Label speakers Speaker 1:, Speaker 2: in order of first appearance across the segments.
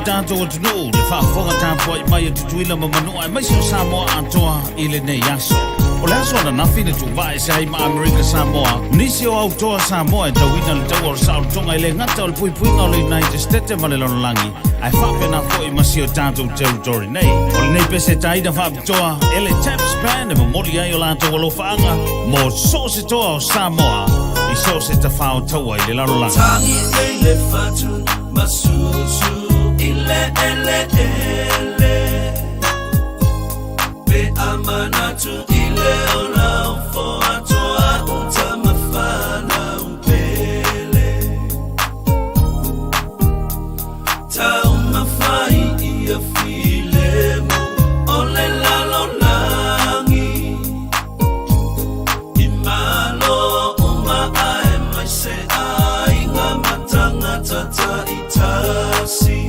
Speaker 1: Tanto o tunu le fa fonga tampo I mai tu tuila mamanu ai mai Samoa atoa ile ne yaso o le aso na fine tu vai sai ma America Samoa nisi o autoa Samoa te wina le tau o sao tonga ile ngata o le pui nga o le United States ma le lono langi ai fa pena foi masio tanto territory nei o le nei pese tai da fa toa ele tap span e mori ai o lanto o lo fanga mo so se toa o Samoa I so se te fa o toa ile lono langi
Speaker 2: tangi ele fatu masusu Ele Be amanatu ile ona ufo atoa utamafana upele Taumafai iya filemu Ole lalo langi Imalo uma ae maise ai Ngamatanga tata itasi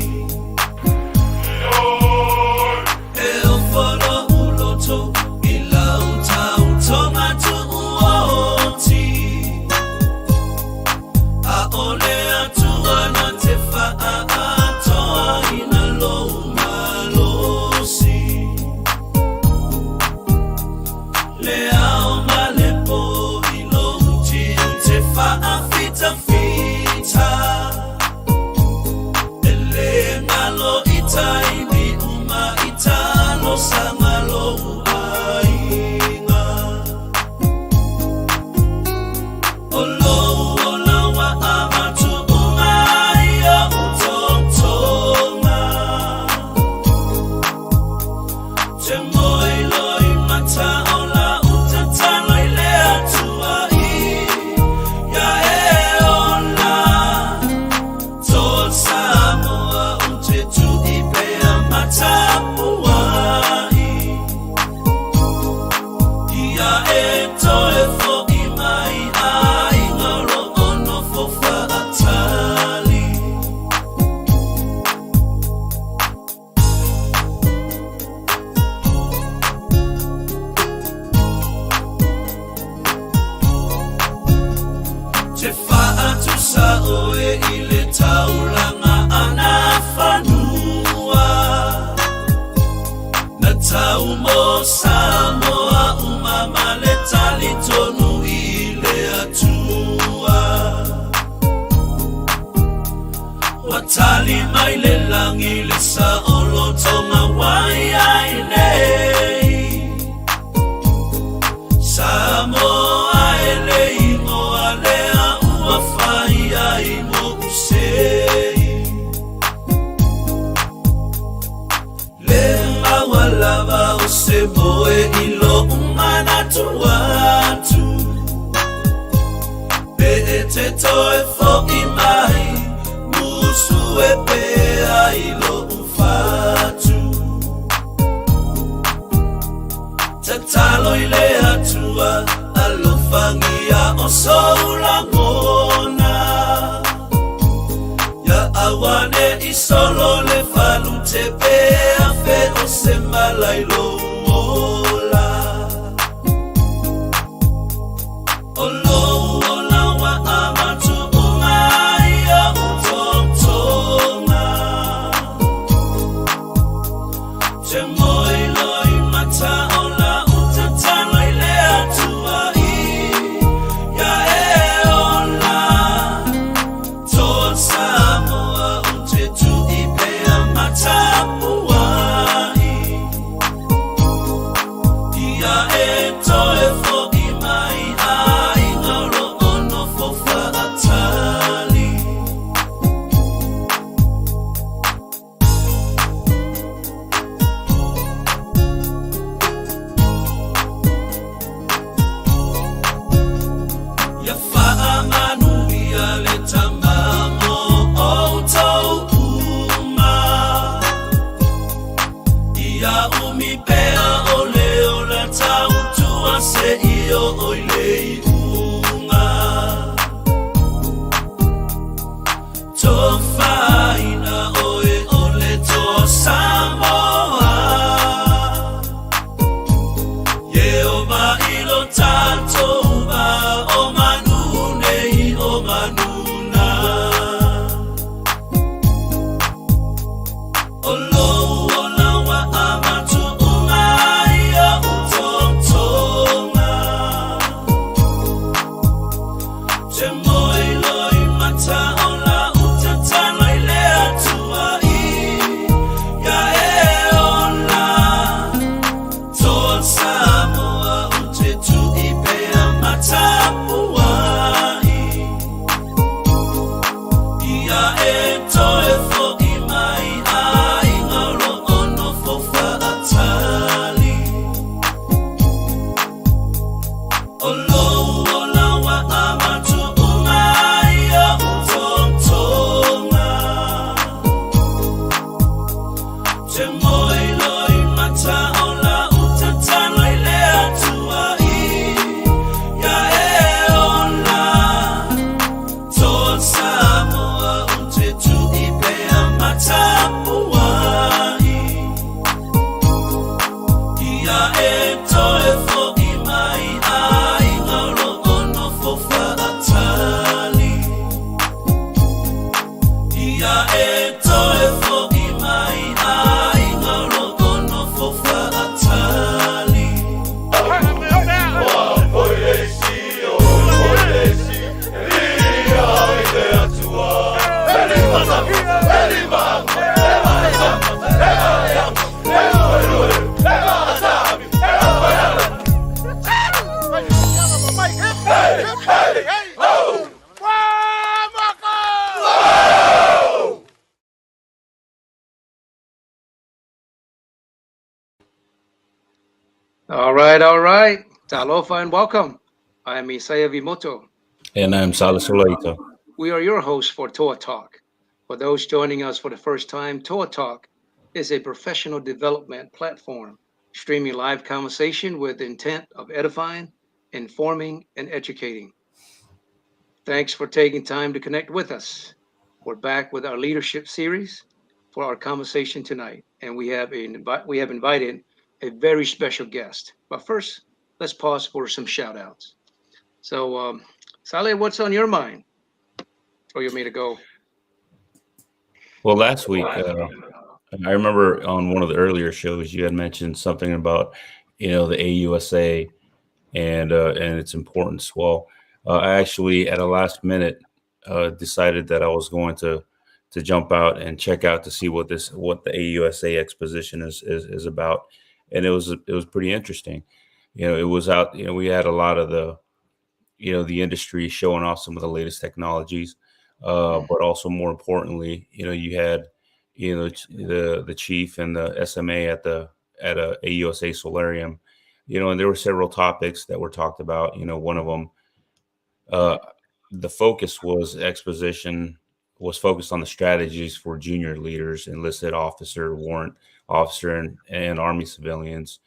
Speaker 2: Samoa umama leta litonu ile atua Watali maile langi le sa olotonga waya ile Samoa ele ingo alea uafaya imo usei Lema walava Seboe ilo umana tu watu Beete toe fo imai Musu epea ilo ufatu Tatalo ile hatua Alofangia oso ulangona Ya awane isolo le falute Bea fe osemala ilo Ia umi pea ole ola tau tua se io oile unga to faina oe ole to Samoa ye o ma ilo tanto ba o manu nei o manuna olo ola wa amatu umai o utontonga te moi loi mata ola utatana ile atua I ya e ola to Samoa ute tu ipea mata uai ia e toe fo I mai ai ngalo ono fo faatali olo ola wa amatu umai a utontonga te moi loi mata ola utatana ile atua I ya e ola to Samoa ute tu ipea mata uai ia e toe fo I mai ai ngalo ono fo faatali ia e toe fo I mai ai ngalo ono fo faatali
Speaker 3: All right. Talofa and welcome. I am Isaiah Vimoto.
Speaker 1: And I'm Salasulaito.
Speaker 3: We are your hosts for Toa Talk. For those joining us for the first time, Toa Talk is a professional development platform streaming live conversation with the intent of edifying, informing, and educating. Thanks for taking time to connect with us. We're back with our leadership series for our conversation tonight, and we have invited a very special guest. But first, let's pause for some shout outs. So, Saleh, what's on your mind? Or you want me to go?
Speaker 1: Well, last week, I remember on one of the earlier shows you had mentioned something about, the AUSA and its importance. Well, I actually at a last minute decided that I was going to jump out and check out to see what the AUSA exposition is about, and it was pretty interesting. It was out. We had a lot of the industry showing off some of the latest technologies, but also more importantly, you had the chief and the SMA at a AUSA solarium, and there were several topics that were talked about. One of them, uh, the focus was exposition was focused on the strategies for junior leaders, enlisted officer, warrant officer, and Army civilians,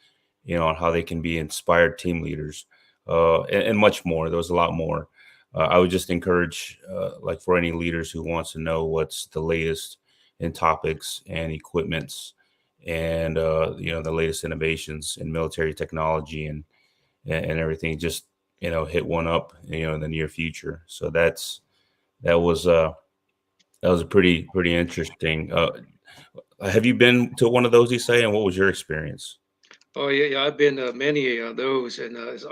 Speaker 1: on how they can be inspired team leaders, and much more. There was a lot more. I would just encourage, like for any leaders who wants to know what's the latest in topics and equipments, and the latest innovations in military technology and everything. Just hit one up, in the near future. So that was that was pretty interesting. Have you been to one of those, you say, and what was your experience?
Speaker 3: Oh yeah, I've been to many of those, and it's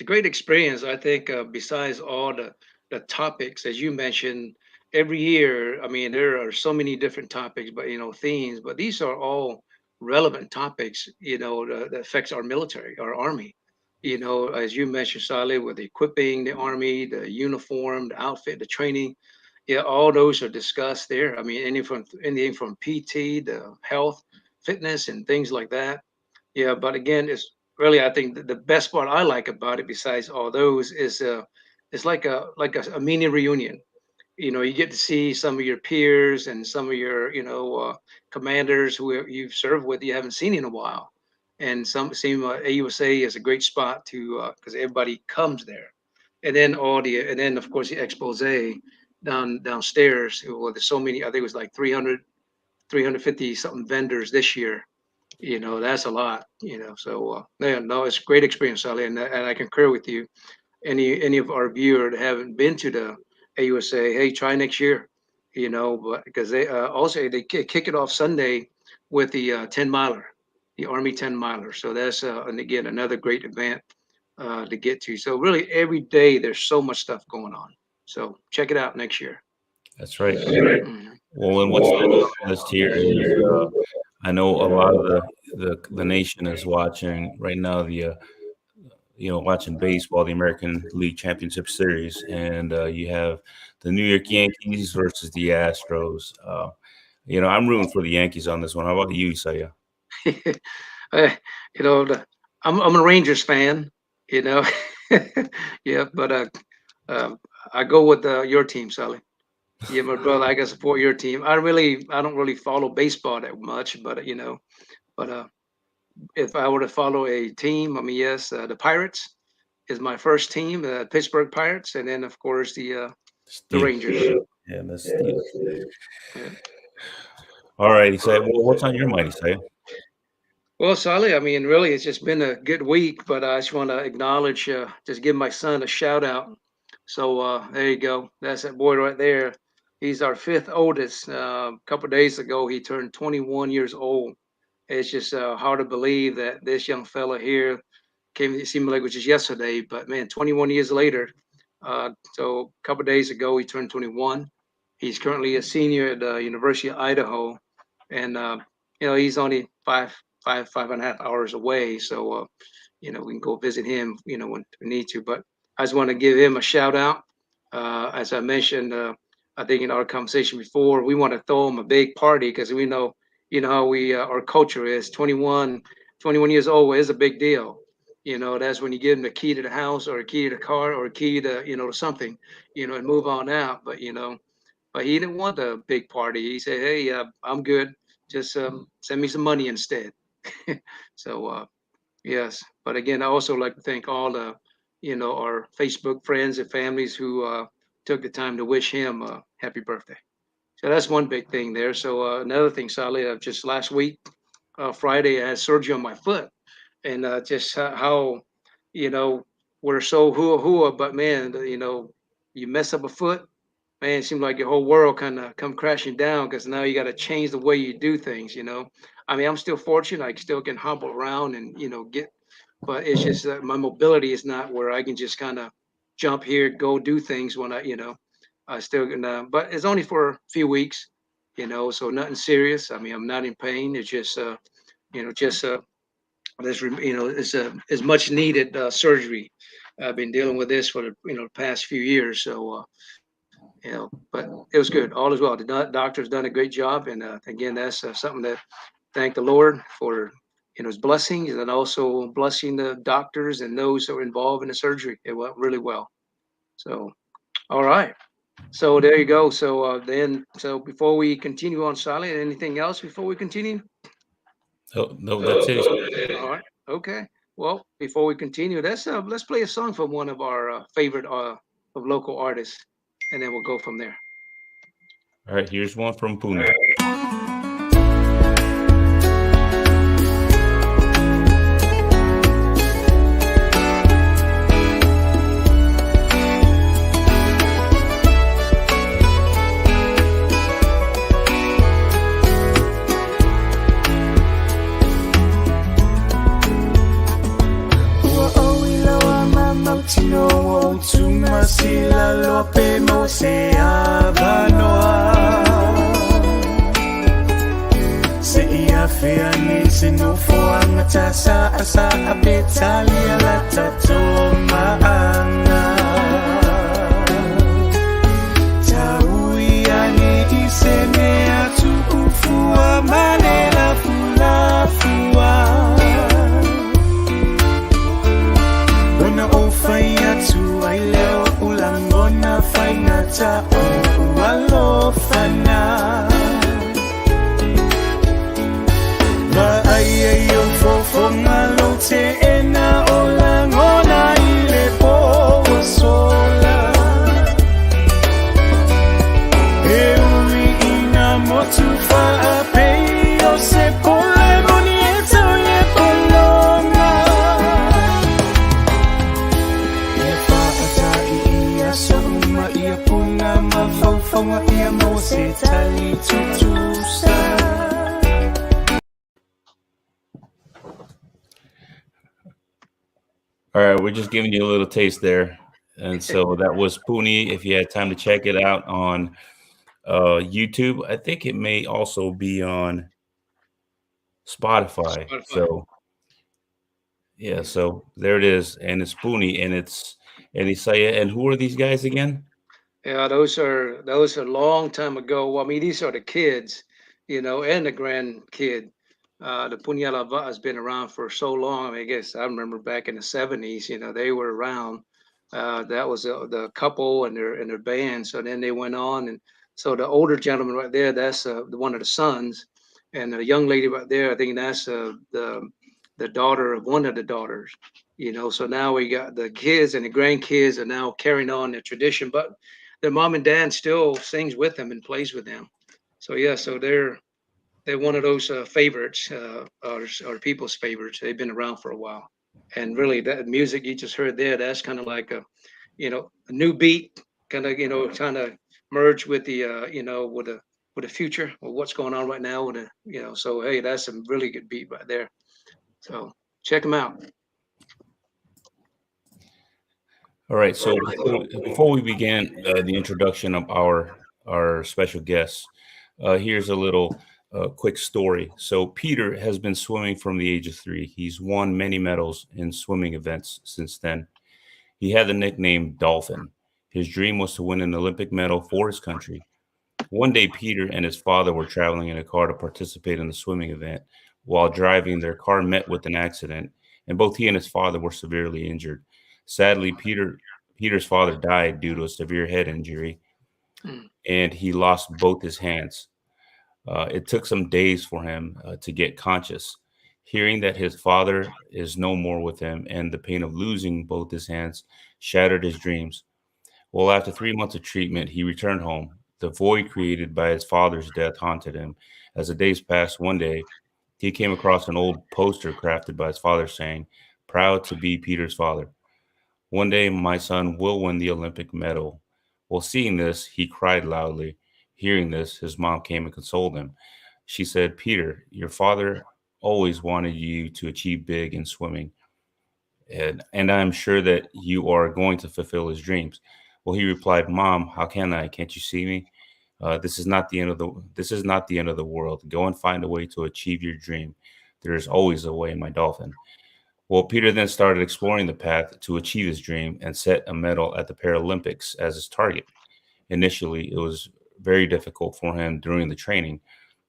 Speaker 3: a great experience. I think besides all the topics as you mentioned, every year, I mean, there are so many different topics, but themes, but these are all relevant topics, that affects our military, our army. As you mentioned, Saleh, with equipping the army, the uniform, the outfit, the training. Yeah, all those are discussed there. I mean, anything from PT, the health, fitness, and things like that. Yeah, but again, it's really I think the best part I like about it, besides all those, is it's like a mini reunion. you get to see some of your peers and some of your, commanders who you've served with you haven't seen in a while. And some seem AUSA is a great spot to because everybody comes there. And then of course the expose downstairs. Well, there's so many. I think it was like 350 something vendors this year. That's a lot. So yeah, no, it's a great experience, Sally, and I concur with you. Any of our viewers that haven't been to the AUSA, hey, try next year. But because they also they kick it off Sunday with the 10 miler, the Army 10 miler. So that's and again another great event to get to. So really every day there's so much stuff going on. So check it out next year.
Speaker 4: That's right.
Speaker 3: Mhm.
Speaker 4: Well, and what's next on the list here is I know a lot of the nation is watching right now watching baseball, the American League Championship Series, and you have the New York Yankees versus the Astros. I'm rooting for the Yankees on this one. How about you, Isaiah?
Speaker 3: Uh, I'm a Rangers fan. You know, yeah, but I go with your team, Sally. Yeah, my brother, I can support your team. I don't really follow baseball that much, but but if I were to follow a team, I mean, yes, the Pirates is my first team, the Pittsburgh Pirates, and then of course the
Speaker 4: Steel.
Speaker 3: Rangers.
Speaker 4: Yeah, the Steelers.
Speaker 3: Yeah.
Speaker 4: All right, Isaiah. Well, what's on your mind, Isaiah?
Speaker 3: Well, Sally, I mean, really, it's just been a good week, but I just want to acknowledge, just give my son a shout out. So there you go. That's that boy right there. He's our fifth oldest. A couple of days ago, he turned 21 years old. It's just hard to believe that this young fella here came. It seemed like it was just yesterday, but man, 21 years later. So a couple of days ago, he turned 21. He's currently a senior at the University of Idaho, and he's only five and a half hours away. So we can go visit him, when we need to. But I just want to give him a shout out. As I mentioned, I think in our conversation before, we want to throw him a big party because we know, how we our culture is 21 years old is a big deal. That's when you give him the key to the house or a key to the car or a key to, to something, and move on out. But he didn't want the big party. He said, "Hey, I'm good. Just send me some money instead." So yes, but again, I also like to thank all the, our Facebook friends and families who took the time to wish him a happy birthday. So that's one big thing there. So another thing, Sally, just last week, Friday, I had surgery on my foot, and just how, you know, we're so hua, but man, you mess up a foot, man, it seems like your whole world kind of come crashing down because now you got to change the way you do things. I mean, I'm still fortunate. I still can hobble around and, but it's just that my mobility is not where I can just kind of jump here, go do things when I still can, but it's only for a few weeks, so nothing serious. I mean, I'm not in pain. It's just, just, it's much needed surgery. I've been dealing with this for the past few years. So, but it was good. All is well. The doctor's done a great job, and again, that's something that thank the Lord for His blessings, and also blessing the doctors and those that were involved in the surgery. It went really well. So, all right. So there you go. So so before we continue on, Sally, anything else before we continue?
Speaker 4: No, that's it.
Speaker 3: All right. Okay. Well, before we continue, let's play a song from one of our favorite of local artists, and then we'll go from there.
Speaker 4: All right, here's one from Pune.
Speaker 2: Sila lope mo se abanoa se ia feani se no foanga tasa asa abetalia la tato maanga taui ani isene atu ufua manela fulafua Ona o fai atu ai leo ulangona fai na ta o
Speaker 4: All right, we're just giving you a little taste there. And so that was Puni. If you had time to check it out on YouTube, I think it may also be on Spotify.
Speaker 3: Spotify.
Speaker 4: So yeah,
Speaker 3: Yeah.
Speaker 4: so there it is, and it's Puni, and it's and Isaiah. And who are these guys again?
Speaker 3: Yeah, those are long time ago. Well, I mean, these are the kids, and the grandkid. The Punyalava has been around for so long. I mean, I guess I remember back in the '70s. They were around. That was the couple and their band. So then they went on, and so the older gentleman right there, that's one of the sons, and the young lady right there, I think that's the daughter of one of the daughters. So now we got the kids and the grandkids are now carrying on the tradition, but their mom and dad still sings with them and plays with them. So yeah, so they're one of those favorites, or people's favorites. They've been around for a while, and really that music you just heard there, that's kind of like a new beat, kind of kind of merge with the with the future, or what's going on right now with the So hey, that's a really good beat right there. So check them out.
Speaker 4: All right. So before we begin the introduction of our special guests, here's a little quick story. So Peter has been swimming from the age of 3. He's won many medals in swimming events since then. He had the nickname Dolphin. His dream was to win an Olympic medal for his country. One day, Peter and his father were traveling in a car to participate in the swimming event. While driving, their car met with an accident, and both he and his father were severely injured. Sadly, Peter's father died due to a severe head injury,
Speaker 3: Mm.
Speaker 4: and he lost both his hands. It took some days for him to get conscious. Hearing that his father is no more with him and the pain of losing both his hands shattered his dreams. Well, after 3 months of treatment, he returned home. The void created by his father's death haunted him. As the days passed, one day he came across an old poster crafted by his father saying, "Proud to be Peter's father. One day my son will win the Olympic medal." Well, seeing this, he cried loudly. Hearing this, his mom came and consoled him. She said, "Peter, your father always wanted you to achieve big in swimming, and I'm sure that you are going to fulfill his dreams." Well, he replied, "Mom, how can I? Can't you see me? This is not the end of the world. Go and find a way to achieve your dream. There is always a way, my dolphin." Well, Peter then started exploring the path to achieve his dream and set a medal at the Paralympics as his target. Initially, it was very difficult for him during the training,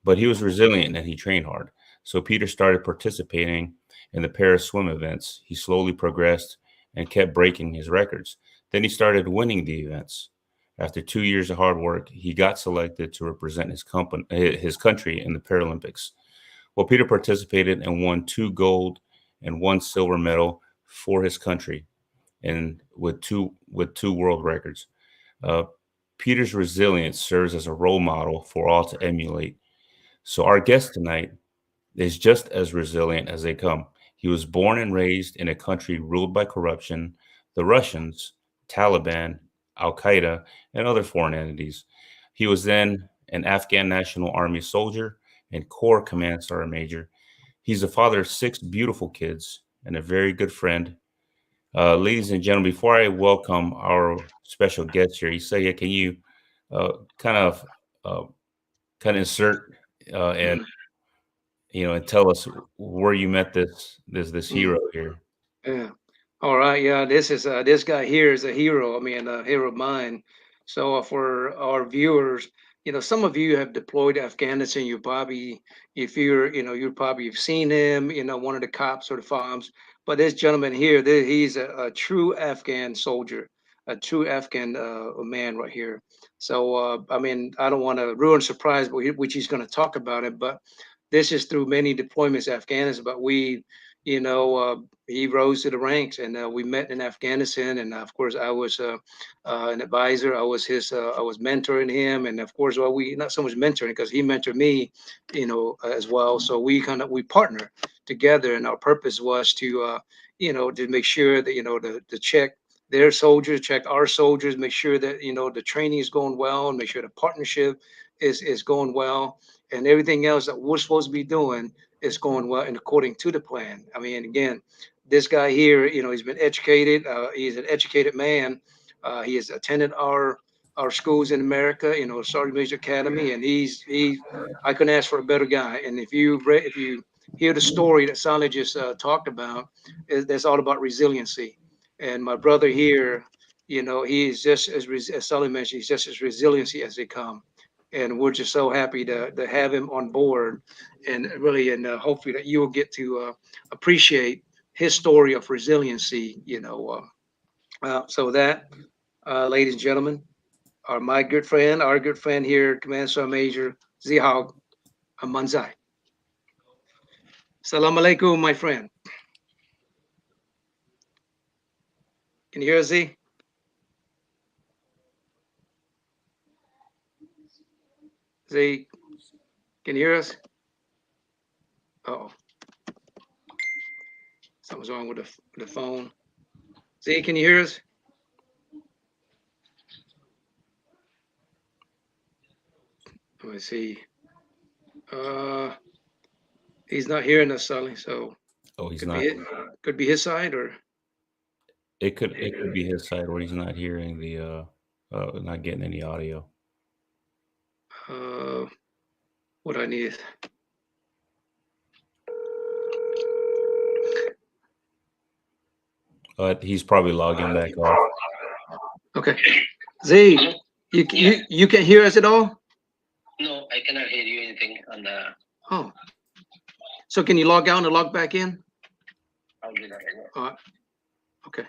Speaker 4: but he was resilient and he trained hard. So Peter started participating in the Paris swim events. He slowly progressed and kept breaking his records. Then he started winning the events. After 2 years of hard work, he got selected to represent his country in the Paralympics. Well, Peter participated and won 2 gold and 1 silver medal for his country, and with two world records. Uh, Peter's resilience serves as a role model for all to emulate. So our guest tonight is just as resilient as they come. He was born and raised in a country ruled by corruption, the Russians, Taliban, Al Qaeda, and other foreign entities. He was then an Afghan National Army soldier and Corps Command Sergeant Major. He's the father of 6 beautiful kids and a very good friend. Ladies and gentlemen, before I welcome our special guest here, Isaiah, can you uh, kind of uh, kind of insert and
Speaker 3: Mm.
Speaker 4: and tell us where you met this
Speaker 3: Mm.
Speaker 4: hero here.
Speaker 3: Yeah. All right. Yeah. This guy here is a hero. I mean, a hero of mine. So for our viewers, some of you have deployed to Afghanistan. You probably, if you're, you probably have seen him. One of the cops or the FOMs. But this gentleman here, he's a true Afghan soldier, a true Afghan man right here. So I mean, I don't want to ruin surprise, but which he's going to talk about it. But this is through many deployments to Afghanistan. But you know. Uh, he rose to the ranks, and we met in Afghanistan. And of course, I was an advisor. I was mentoring him, and of course, well, we not so much mentoring because he mentored me, as well. So we partner together, and our purpose was to make sure that to check their soldiers, check our soldiers, make sure that the training is going well, and make sure the partnership is going well, and everything else that we're supposed to be doing is going well and according to the plan. I mean, again, this guy here, he's been educated. He's an educated man. He has attended our schools in America, Sergeant Major Academy, and I couldn't ask for a better guy. And if you hear the story that Sally just talked about, that's all about resiliency. And my brother here, he's just as Sally mentioned, he's just as resiliency as they come. And we're just so happy to have him on board, and really, and hopefully that you will get to appreciate his story of resiliency. So that, ladies and gentlemen, are our good friend here, Command Sergeant Major Zihao Manzai. Salam alaikum, my friend. Can you hear us, Z? Z, can you hear us? Oh, something's wrong with the phone. Z, can you hear us? Let me see. He's not hearing us, Sully. So
Speaker 4: Oh, he's
Speaker 3: could
Speaker 4: not.
Speaker 3: be it. Could be his side, or
Speaker 4: It could be his side where he's not hearing not getting any audio.
Speaker 3: uh, what I need.
Speaker 4: He's probably logging back off.
Speaker 3: Okay, Z, you can't hear us at all.
Speaker 5: No, I cannot hear you anything on the.
Speaker 3: Oh, so can you log out and log back in?
Speaker 5: I'll do that right now.
Speaker 3: All right. Okay.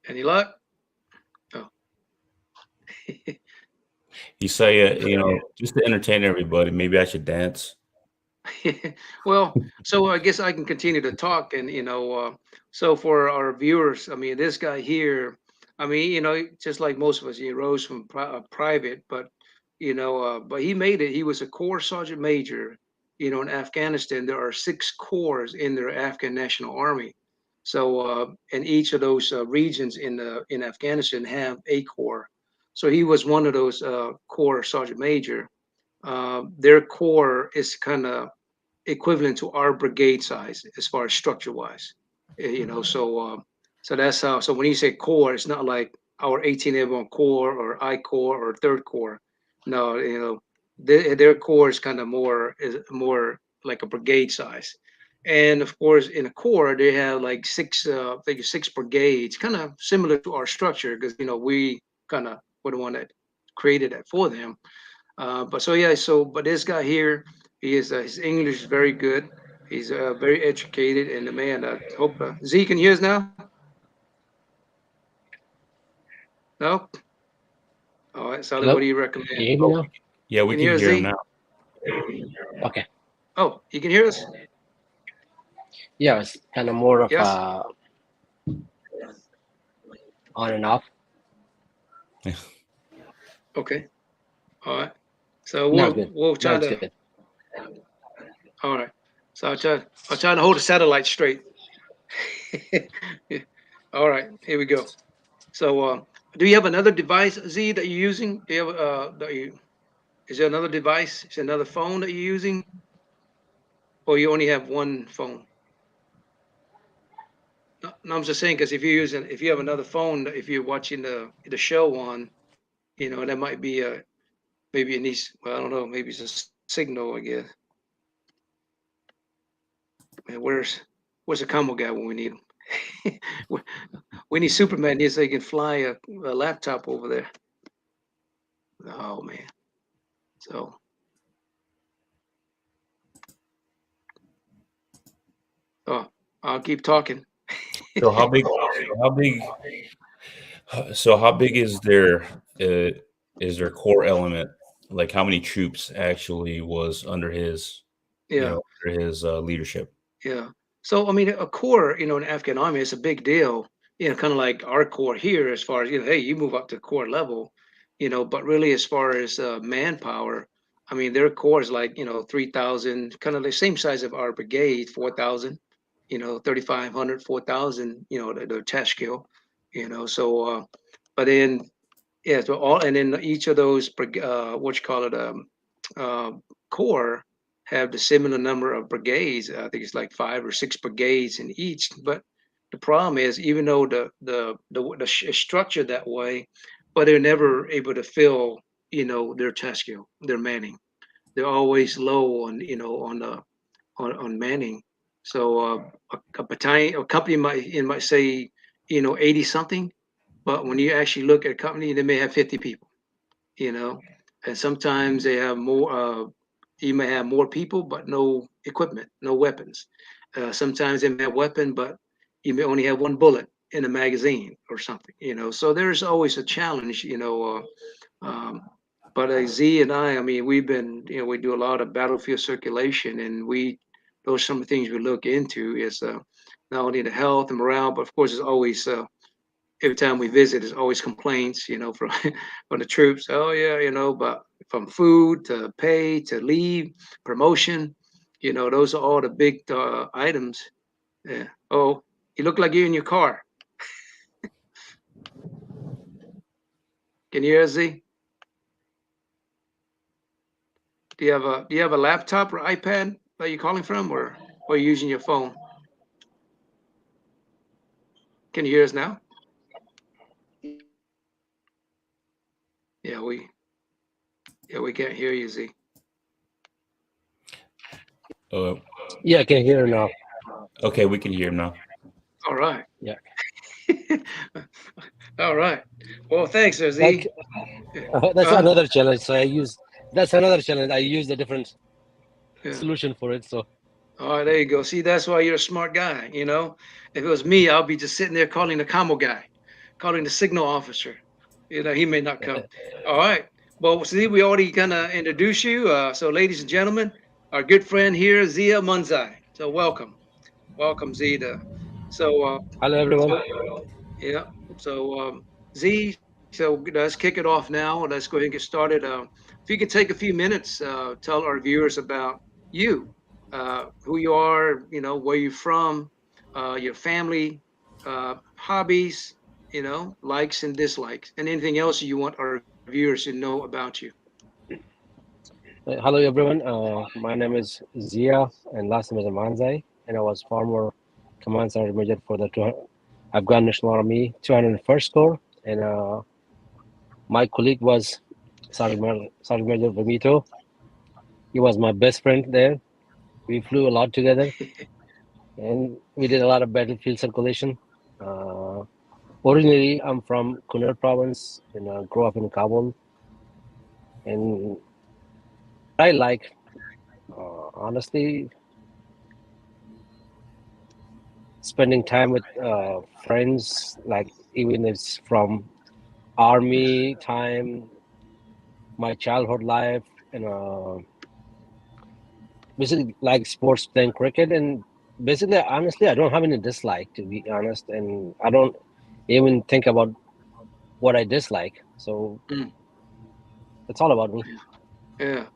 Speaker 3: Any luck? Oh.
Speaker 4: He say, just to entertain everybody, maybe I should dance.
Speaker 3: Well, so I guess I can continue to talk, and so for our viewers, I mean, this guy here, I mean, just like most of us, he rose from private, but but he made it. He was a corps sergeant major. In Afghanistan, there are 6 corps in the Afghan National Army. So, and each of those regions in Afghanistan have a corps. So he was one of those corps sergeant major. Their corps is kind of equivalent to our brigade size as far as structure wise. So that's how. So when you say corps, it's not like our 18 airborne corps or I corps or third corps. No, their corps is kind of more like a brigade size. And of course, in a corps, they have like I think 6 brigades, kind of similar to our structure, because we kind of were the one that created that for them. But so yeah, but this guy here, his English is very good. He's very educated, and the man. I hope Z can hear us now. No. All right, Sally,
Speaker 5: Hello?
Speaker 3: what do you
Speaker 5: Can
Speaker 3: recommend?
Speaker 5: you hear me now?
Speaker 4: Yeah, we
Speaker 3: Can you
Speaker 4: can
Speaker 3: hear
Speaker 4: hear him
Speaker 3: Z?
Speaker 4: now.
Speaker 5: Okay.
Speaker 3: Oh, you can hear us?
Speaker 5: Yeah, it's kind of more of
Speaker 3: Yes.
Speaker 5: On and off.
Speaker 3: Okay. All right. So
Speaker 5: Now it's good.
Speaker 3: we'll
Speaker 5: Now
Speaker 3: try
Speaker 5: it's
Speaker 3: to.
Speaker 5: good.
Speaker 3: All right. So I'll try to hold the satellite straight. All right. Here we go. So do you have another device, Z, that you're using? Do you have is there another device? Is there another phone that you're using? Or you only have one phone? No, I'm just saying, because if you have another phone, if you're watching the show on, that might be maybe it needs. Well, I don't know. Maybe it's a signal, I guess. Man, where's the combo guy when we need him? We need Superman here so he can fly a laptop over there. Oh man. So I'll keep talking.
Speaker 4: So how big? How big? So how big is their core element? Like how many troops actually was under his,
Speaker 3: Yeah.
Speaker 4: under his leadership?
Speaker 3: Yeah. So I mean, a corps, in the Afghan army, is a big deal. Kind of like our corps here, as far as hey, you move up to corps level, But really, as far as manpower, I mean, their corps is like 3,000, kind of the same size of our brigade, 4,000. 3,500, 4,000, the test skill, so, but then, yeah, so all, and then each of those, what you call it, uh, corps have the similar number of brigades. I think it's like 5 or 6 brigades in each. But the problem is, even though it's structured that way, but they're never able to fill, their test skill, their manning. They're always low on, on the on manning. So a battalion, a company might say, 80 something, but when you actually look at a company, they may have 50 people, you know, and sometimes they have more. You may have more people, but no equipment, no weapons. Sometimes they may have weapon, but you may only have one bullet in a magazine or something, So there's always a challenge, um, but Z and I mean, we've been, we do a lot of battlefield circulation, and those are some of the things we look into is not only the health and morale, but of course, it's always every time we visit, there's always complaints, from from the troops. Oh yeah, but from food to pay to leave, promotion, those are all the big items. Yeah. Oh, you look like you're in your car. Can you hear Z? Do you have a laptop or iPad that you're calling from, or you using your phone? Can you hear us now? Yeah, we can't hear you, Z.
Speaker 4: Uh,
Speaker 5: Yeah, I can hear now.
Speaker 4: okay, we can hear him now.
Speaker 3: All right.
Speaker 5: Yeah.
Speaker 3: All right. Well, thanks, there,
Speaker 5: Like
Speaker 3: Z.
Speaker 5: that's
Speaker 3: Uh,
Speaker 5: another challenge. So that's another challenge. I use a different
Speaker 3: yeah.
Speaker 5: solution for it. So
Speaker 3: All right, there you go. See, that's why you're a smart guy. If it was me, I'll be just sitting there calling the commo guy, calling the signal officer. He may not come. All right. Well, see, we already kind of introduced you. So, ladies and gentlemen, our good friend here, Zia Munzai. So, welcome, Zia. So,
Speaker 5: hello everyone.
Speaker 3: so yeah. So, Z, so let's kick it off now. Let's go ahead and get started. If you could take a few minutes, tell our viewers about you, who you are, where you're from, your family, hobbies, likes and dislikes, and anything else you want our viewers to know about you.
Speaker 5: Hello everyone. My name is Zia, and last name is Manzai, and I was former command sergeant major for the Afghan National Army 201st Corps, and my colleague was Sergeant Major Vomito. He was my best friend there. We flew a lot together, and we did a lot of battlefield circulation. Uh, Originally, I'm from Kunar province, and grew up in Kabul. And I like, honestly, spending time with friends, like even if it's from army time, my childhood life, and basically like sports, playing cricket, and basically, honestly, I don't have any dislike, to be honest, and I don't even think about what I dislike. So
Speaker 3: Mm,
Speaker 5: it's all about me.
Speaker 3: yeah.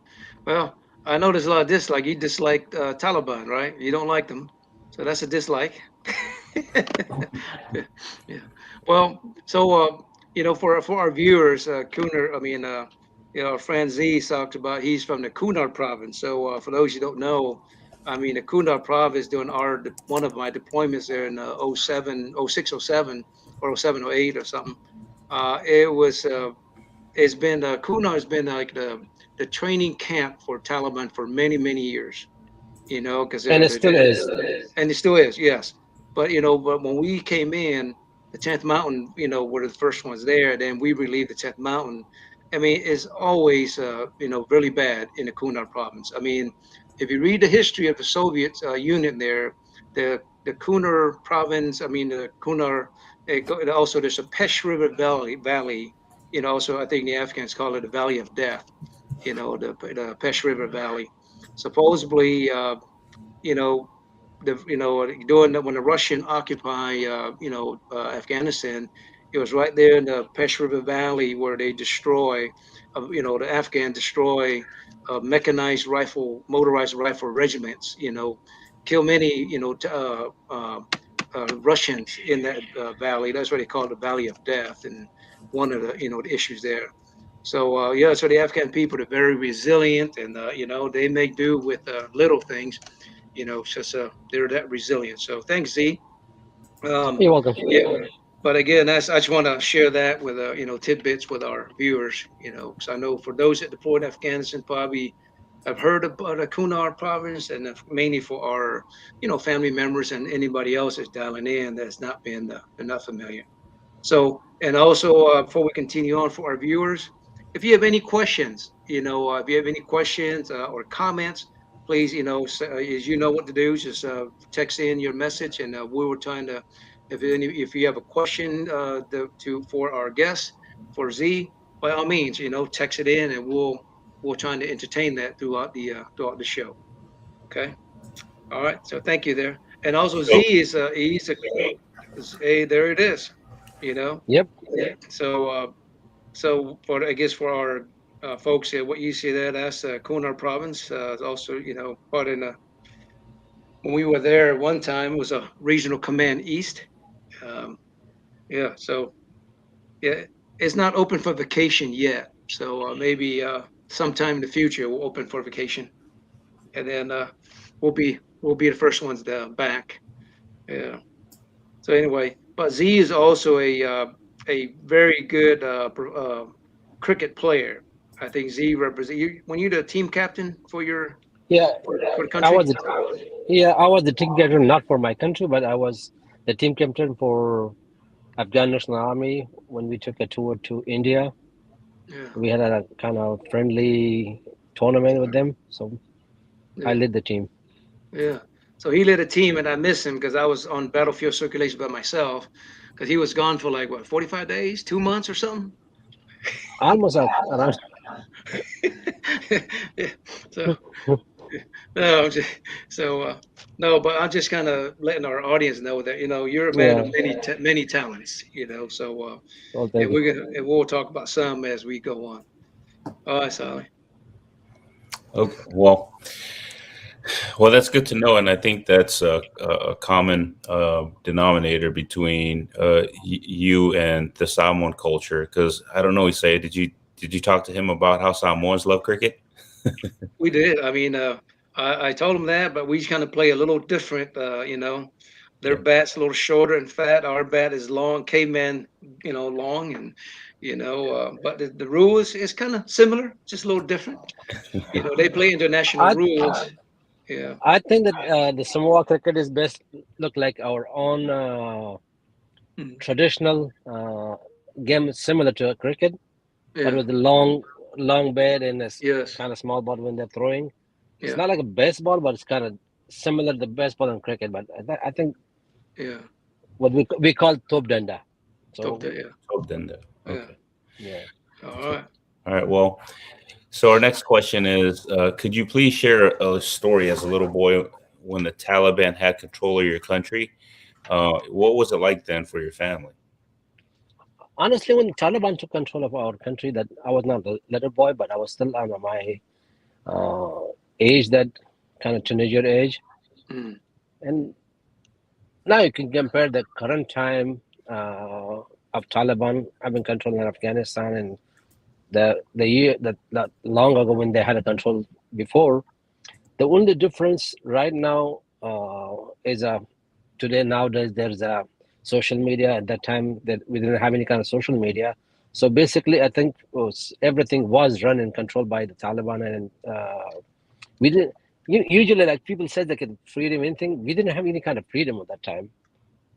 Speaker 3: Well, I know there's a lot of dislike. You dislike Taliban, right? You don't like them, so that's a dislike. Yeah. Well, so for our viewers, Kunar, I mean, our friend Z talked about he's from the Kunar province. So for those you don't know, I mean, the Kunar province during one of my deployments there in '07, '06, '07, or '07, '08 or something. It was it's been Kunar has been like the training camp for Taliban for many many years. Because
Speaker 5: And it still is.
Speaker 3: and it still is, yes. But when we came in, the 10th Mountain, were the first ones there. Then we relieved the 10th Mountain. I mean, it's always, really bad in the Kunar province. I mean, if you read the history of the Soviet unit there, the Kunar province, I mean, the Kunar, also there's a Pesh River Valley, also I think the Afghans call it the Valley of Death, the Pesh River Valley. Supposedly, you know, during when the Russian occupy, Afghanistan, it was right there in the Pesh River Valley where they destroy, the Afghan destroy motorized rifle regiments, kill many, Russians in that valley. That's what they call the Valley of Death, and one of the the issues there. So yeah, so the Afghan people are very resilient, and they make do with little things. Just they're that resilient. So thanks, Z.
Speaker 5: You're welcome.
Speaker 3: Yeah, but again, I just want to share that with tidbits with our viewers. Because I know for those that deployed in Afghanistan, probably have heard about the Kunar province, and mainly for our family members and anybody else that's dialing in that's not been enough familiar. So, and also before we continue on for our viewers, if you have any questions, if you have any questions or comments, please, as you know what to do, just text in your message, and we were trying to, if you have a question for our guest for Z, by all means, text it in, and we'll try to entertain that throughout the show. Okay. All right. So thank you there. And also Z
Speaker 4: So,
Speaker 3: he's a, hey, there it is. You know.
Speaker 5: Yep.
Speaker 3: So, so for I guess for our folks here, what you see there, that's Kunar province. Also, part in when we were there one time, it was a regional command east. Um, yeah, so yeah, it's not open for vacation yet. So maybe sometime in the future we'll open for vacation, and then we'll be the first ones back. Yeah. So anyway, but Z is also a very good cricket player. I think Z represent you when you're the team captain for
Speaker 5: Yeah,
Speaker 3: for the
Speaker 5: I
Speaker 3: country.
Speaker 5: was the yeah I was the team captain not for my country, but I was the team captain for Afghan National Army when we took a tour to India.
Speaker 3: Yeah,
Speaker 5: We had a kind of friendly tournament with them, so I
Speaker 3: yeah,
Speaker 5: led the team.
Speaker 3: yeah. So he led a team, and I miss him because I was on battlefield circulation by myself because he was gone for like what 45 days, 2 months or something.
Speaker 5: Almost around.
Speaker 3: Yeah. So no, so no, but I'm just kind of letting our audience know that you're a man of
Speaker 5: Yeah.
Speaker 3: many talents. So
Speaker 5: Well,
Speaker 3: and
Speaker 5: thank you.
Speaker 3: we'll talk about some as we go on. All right, Sally.
Speaker 4: okay, well, that's good to know, and I think that's a common denominator between you and the Samoan culture. Because I don't know, Isaiah, did you talk to him about how Samoans love cricket?
Speaker 3: We did. I mean, I told him that, but we kind of play a little different. Their
Speaker 4: Yeah.
Speaker 3: bat's a little shorter and fat. Our bat is long, caveman, long, and but the rule is kind of similar, just a little different. They play international
Speaker 5: I
Speaker 3: rules. Yeah.
Speaker 5: I think that the Samoa cricket is best look like our own
Speaker 3: Mm.
Speaker 5: traditional game, similar to cricket, but
Speaker 3: Yeah.
Speaker 5: with the long bat and this
Speaker 3: Yes.
Speaker 5: kind of small ball when they're throwing. It's
Speaker 3: Yeah.
Speaker 5: not like a baseball, but it's kind of similar to the baseball and cricket. But I think
Speaker 3: Yeah.
Speaker 5: what we call top danda.
Speaker 3: Top
Speaker 5: So
Speaker 3: that. Yeah.
Speaker 4: Oh, then
Speaker 3: Yeah.
Speaker 4: okay.
Speaker 5: yeah.
Speaker 3: All right.
Speaker 4: All right. Well, so our next question is: could you please share a story as a little boy when the Taliban had control of your country? What was it like then for your family?
Speaker 5: Honestly, when Taliban took control of our country, that I was not a little boy, but I was still on my uh, age, that kind of teenager age.
Speaker 3: Mm.
Speaker 5: And now you can compare the current time of Taliban having control in Afghanistan and the year that long ago when they had a control before. The only difference right now is today nowadays there's a social media. At that time that we didn't have any kind of social media. So basically, I think everything was run and controlled by the Taliban, and we didn't. Usually, like people said, they could freedom anything. We didn't have any kind of freedom at that time,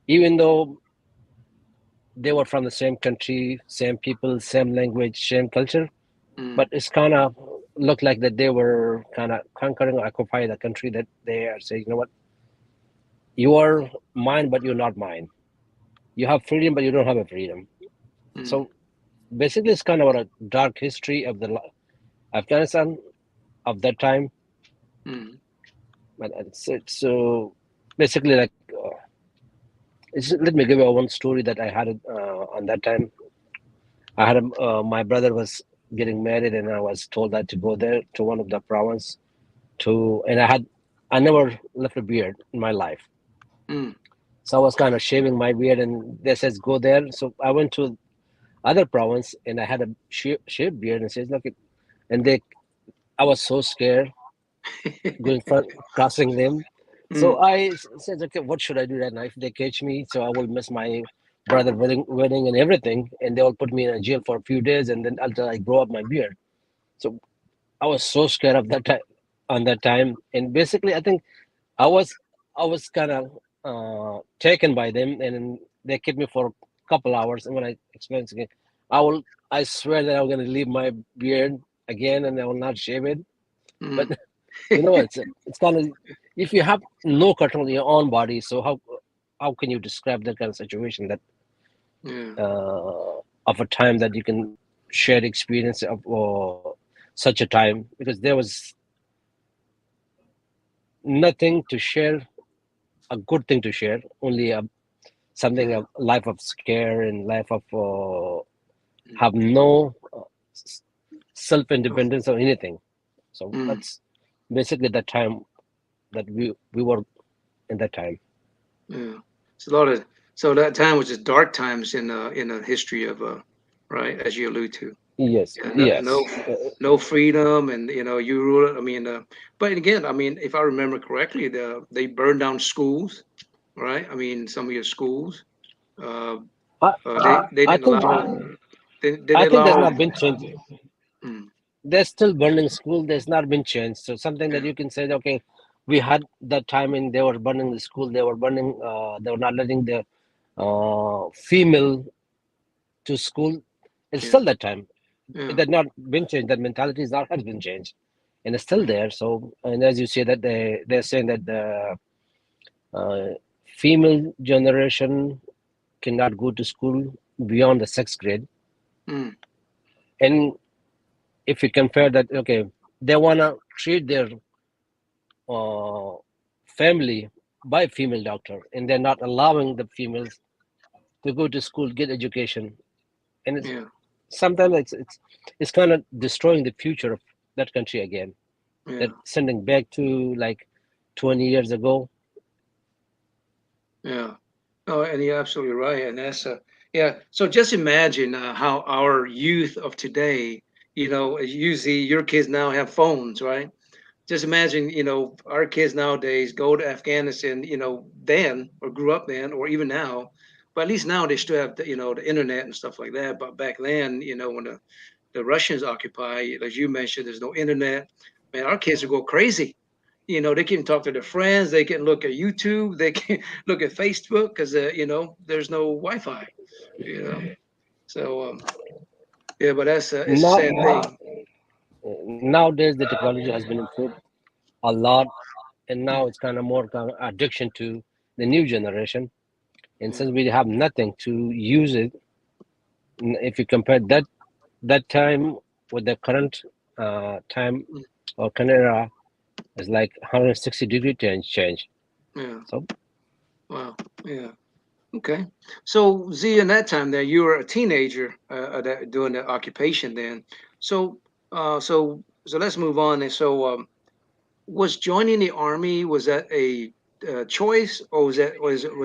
Speaker 5: even though they were from the same country, same people, same language, same culture. But
Speaker 3: Mm.
Speaker 5: it's kind of looked like that they were kind of conquering or occupy the country, that they are saying, you know what, you are mine, but you're not mine. You have freedom, but you don't have a freedom.
Speaker 3: Mm.
Speaker 5: So basically, it's kind of a dark history of the Afghanistan of that time.
Speaker 3: Mm.
Speaker 5: But it's so basically like, let me give you one story that I had on that time. I had my brother was getting married, and I was told that to go there to one of the province to, and I never left a beard in my life.
Speaker 3: Mm.
Speaker 5: So I was kind of shaving my beard, and they says go there. So I went to other province, and I had a shaved beard, and says look, and they, I was so scared going front crossing them. So
Speaker 3: Mm.
Speaker 5: said, okay, what should I do that night? If they catch me, so I will miss my brother wedding and everything, and they will put me in a jail for a few days, and then until I grow up my beard. So I was so scared of that time on that time, and basically, I think I was I was kind of taken by them, and they kept me for a couple hours. And when I experienced again, I swear that I'm going to leave my beard again, and I will not shave it. But
Speaker 3: Mm.
Speaker 5: it's kind of, if you have no control in your own body, so how can you describe that kind of situation that
Speaker 3: Yeah.
Speaker 5: of a time that you can share experience of such a time, because there was nothing to share, a good thing to share, only something
Speaker 3: Yeah.
Speaker 5: of life of scare and life of have no self independence or anything. So
Speaker 3: Mm.
Speaker 5: that's basically the time that we were in that time.
Speaker 3: Yeah. It's a lot of so that time was just dark times in the history of right as you allude to.
Speaker 5: Yes,
Speaker 3: Yeah, no,
Speaker 5: yes.
Speaker 3: no freedom, and you rule it. I mean, but again, I mean, if I remember correctly, they burned down schools, right? I mean, some of your schools, uh,
Speaker 5: I,
Speaker 3: they
Speaker 5: I
Speaker 3: didn't
Speaker 5: think
Speaker 3: allow. Did
Speaker 5: I
Speaker 3: they
Speaker 5: think there's
Speaker 3: allow?
Speaker 5: not been change.
Speaker 3: Mm,
Speaker 5: There's still burning school. There's not been changed. So something that
Speaker 3: yeah,
Speaker 5: you can say, okay, we had that time and they were burning the school. They were burning. They were not letting the female to school. It's
Speaker 3: yeah,
Speaker 5: still that time. It
Speaker 3: yeah,
Speaker 5: had not been changed. That mentality is not has been changed, and it's still
Speaker 3: mm,
Speaker 5: there. So, and as you say that they're saying that the female generation cannot go to school beyond the sixth grade.
Speaker 3: mm,
Speaker 5: And if you compare that, okay, they wanna treat their uh, family by female doctor, and they're not allowing the females to go to school, get education, and
Speaker 3: yeah,
Speaker 5: sometimes it's kind of destroying the future of that country again. That
Speaker 3: yeah,
Speaker 5: sending back to like 20 years ago.
Speaker 3: yeah. Oh, and you're absolutely right, and that's yeah. So just imagine how our youth of today, usually your kids now have phones, right? Just imagine, our kids nowadays go to Afghanistan, then or grew up then or even now, but at least now they still have the internet and stuff like that. But back then, when the Russians occupy, as you mentioned, there's no internet. Man, our kids will go crazy. They can talk to their friends. They can look at YouTube. They can look at Facebook because there's no Wi-Fi. You know, so yeah, but that's it's a
Speaker 5: Now,
Speaker 3: sad thing.
Speaker 5: nowadays the technology has been improved a lot, and now
Speaker 3: Mm,
Speaker 5: it's kind of more kind of addiction to the new generation. And
Speaker 3: yeah,
Speaker 5: since we have nothing to use it, if you compare that time with the current time
Speaker 3: mm,
Speaker 5: or current era, it's like 160-degree change.
Speaker 3: yeah,
Speaker 5: So
Speaker 3: wow, yeah. Okay. So Z, in that time there, you were a teenager doing the occupation then. So, so let's move on. And so, was joining the army, was that a choice, or was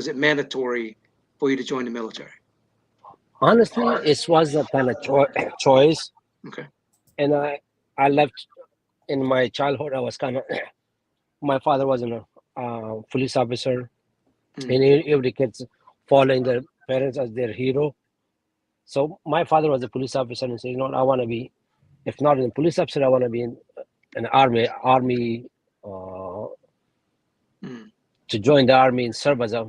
Speaker 3: it mandatory for you to join the military?
Speaker 5: honestly, it was a kind of choice,
Speaker 3: Okay.
Speaker 5: and I left in my childhood. I was kind of my father was a police officer,
Speaker 3: Mm,
Speaker 5: and every kid's following their parents as their hero. So my father was a police officer, and said, I want to be, if not in a police officer, I want to be in an army uh,
Speaker 3: mm,
Speaker 5: to join the army and serve as a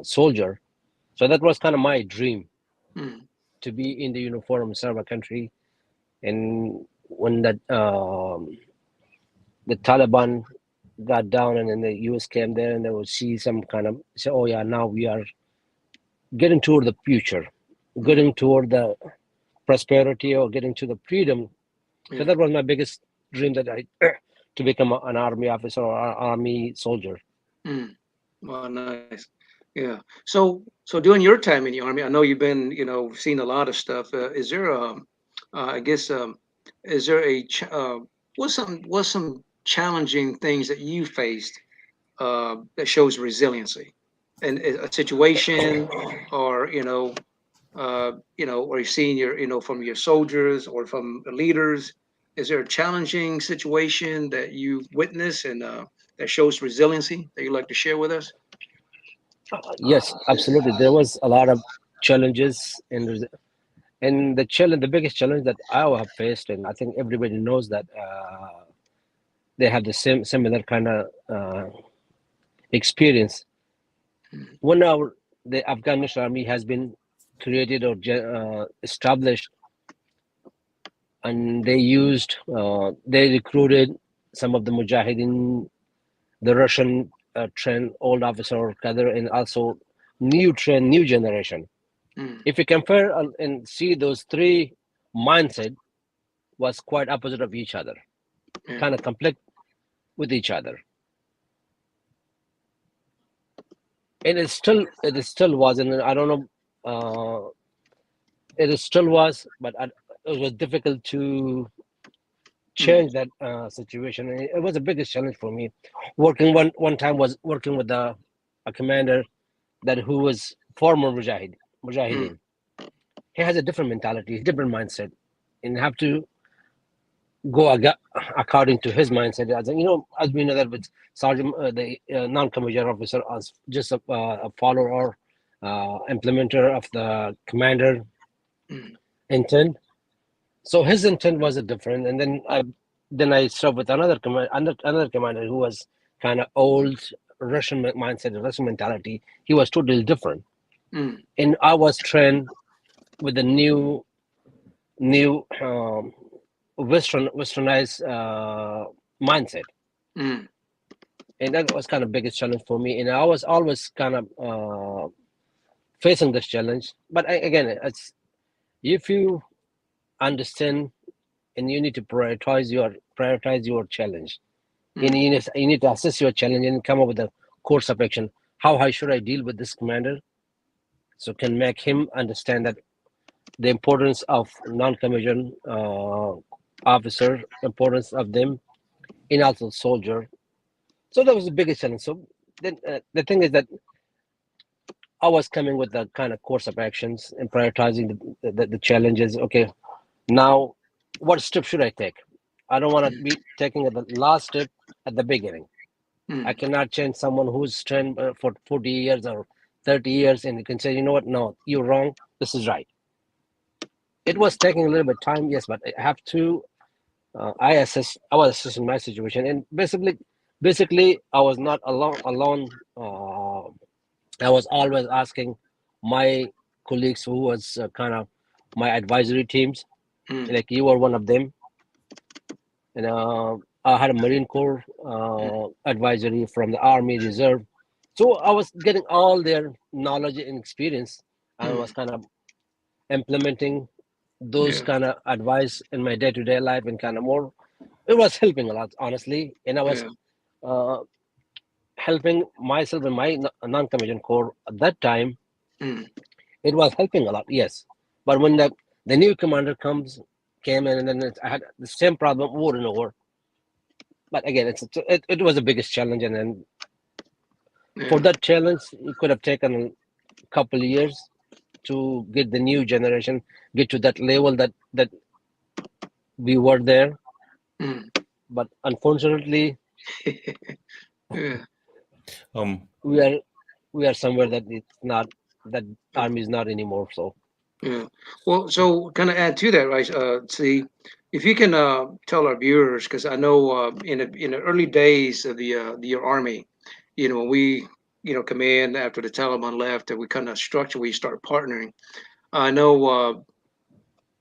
Speaker 5: soldier. So that was kind of my dream,
Speaker 3: mm,
Speaker 5: to be in the uniform, serve a country. And when the Taliban got down, and then the US came there, and they would see some kind of say, oh yeah, now we are getting toward the future,
Speaker 3: mm,
Speaker 5: getting toward the prosperity, or getting to the freedom. So
Speaker 3: yeah.
Speaker 5: that was my biggest dream, that I to become an army officer or army soldier.
Speaker 3: Mm. Wow, nice. Yeah. So during your time in the army, I know you've been, seen a lot of stuff. I guess, is there what's some challenging things that you faced that shows resiliency, and a situation, or or you've seen your, from your soldiers or from the leaders. Is there a challenging situation that you've witnessed and that shows resiliency that you'd like to share with us?
Speaker 5: Yes, absolutely. There was a lot of challenges, and the biggest challenge that I have faced, and I think everybody knows that they have the similar kind of experience. When the Afghan National Army has been created or established, and they recruited some of the Mujahideen, the Russian trained old officer or cadre, and also new generation.
Speaker 3: Mm,
Speaker 5: If you compare and see those three mindset was quite opposite of each other,
Speaker 3: yeah.
Speaker 5: kind of conflict with each other, and it is still was, and I don't know, it is still was, but it was difficult to
Speaker 3: Mm,
Speaker 5: change that situation. And it was the biggest challenge for me. One time was working with a commander that who was former
Speaker 3: mm,
Speaker 5: Mujahideen. He has a different mentality, different mindset, and have to go according to his mindset. As as we know that with sergeant, the non-commissioned officer, as just a follower or implementer of the commander
Speaker 3: mm,
Speaker 5: intent. So his intent was a different, and then I served with another commander who was kind of old Russian mindset, Russian mentality. He was totally different,
Speaker 3: mm,
Speaker 5: and I was trained with a new westernized mindset,
Speaker 3: mm,
Speaker 5: and that was kind of biggest challenge for me. And I was always kind of facing this challenge. But again, it's if you understand and you need to prioritize your challenge, and
Speaker 3: mm,
Speaker 5: you need to assess your challenge and come up with a course of action. How high should I deal with this commander? So can make him understand that the importance of non-commissioned officer, importance of them, and also soldier. So that was the biggest challenge. So then the thing is that I was coming with the kind of course of actions and prioritizing the challenges. Okay, now what step should I take? I don't want to
Speaker 3: mm,
Speaker 5: be taking the last step at the beginning. I
Speaker 3: mm,
Speaker 5: cannot change someone who's trained for 40 years or 30 years, and you can say, you know what, no, you're wrong, this is right. It was taking a little bit of time, yes, but I have to, I was assessing my situation, and basically, I was not alone. I was always asking my colleagues who was kind of my advisory teams,
Speaker 3: mm,
Speaker 5: like you were one of them, and I had a Marine Corps
Speaker 3: mm,
Speaker 5: advisory from the Army Reserve. So I was getting all their knowledge and experience, and was
Speaker 3: mm,
Speaker 5: kind of implementing those
Speaker 3: yeah,
Speaker 5: kind of advice in my day-to-day life, and kind of more. It was helping a lot, honestly, and I was
Speaker 3: yeah,
Speaker 5: uh, helping myself and my non-commissioned corps at that time.
Speaker 3: mm,
Speaker 5: It was helping a lot, yes. But when the new commander came in, and then I had the same problem over and over. But again, it was the biggest challenge, and then for
Speaker 3: yeah,
Speaker 5: that challenge, it could have taken a couple of years to get the new generation get to that level that we were there.
Speaker 3: mm,
Speaker 5: But unfortunately,
Speaker 3: yeah,
Speaker 4: Um,
Speaker 5: we are we are somewhere that it's not that
Speaker 3: yeah.
Speaker 5: army is not anymore. So
Speaker 3: Yeah. Well, so kind of add to that, right? See, if you can tell our viewers, because I know in the early days of your army, when we command after the Taliban left, that we kind of structure, we start partnering. I know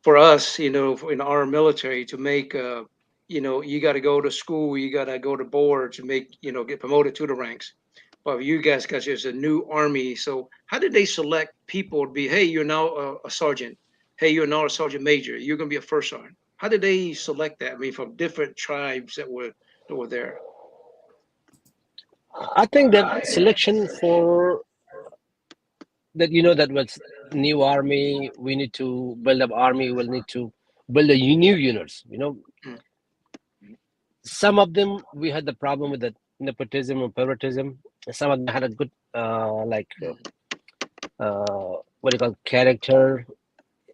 Speaker 3: for us, in our military, to make you got to go to school, you got to go to board to make get promoted to the ranks. But you guys there's a new army. So how did they select people to be? Hey, you're now a sergeant. Hey, you're now a sergeant major. You're gonna be a first sergeant. How did they select that? I mean, from different tribes that were there.
Speaker 5: I think that selection for that that was new army. We need to build up army. We'll need to build a new units.
Speaker 3: Mm,
Speaker 5: Some of them we had the problem with the nepotism or favoritism. Some of them had a good what do you call character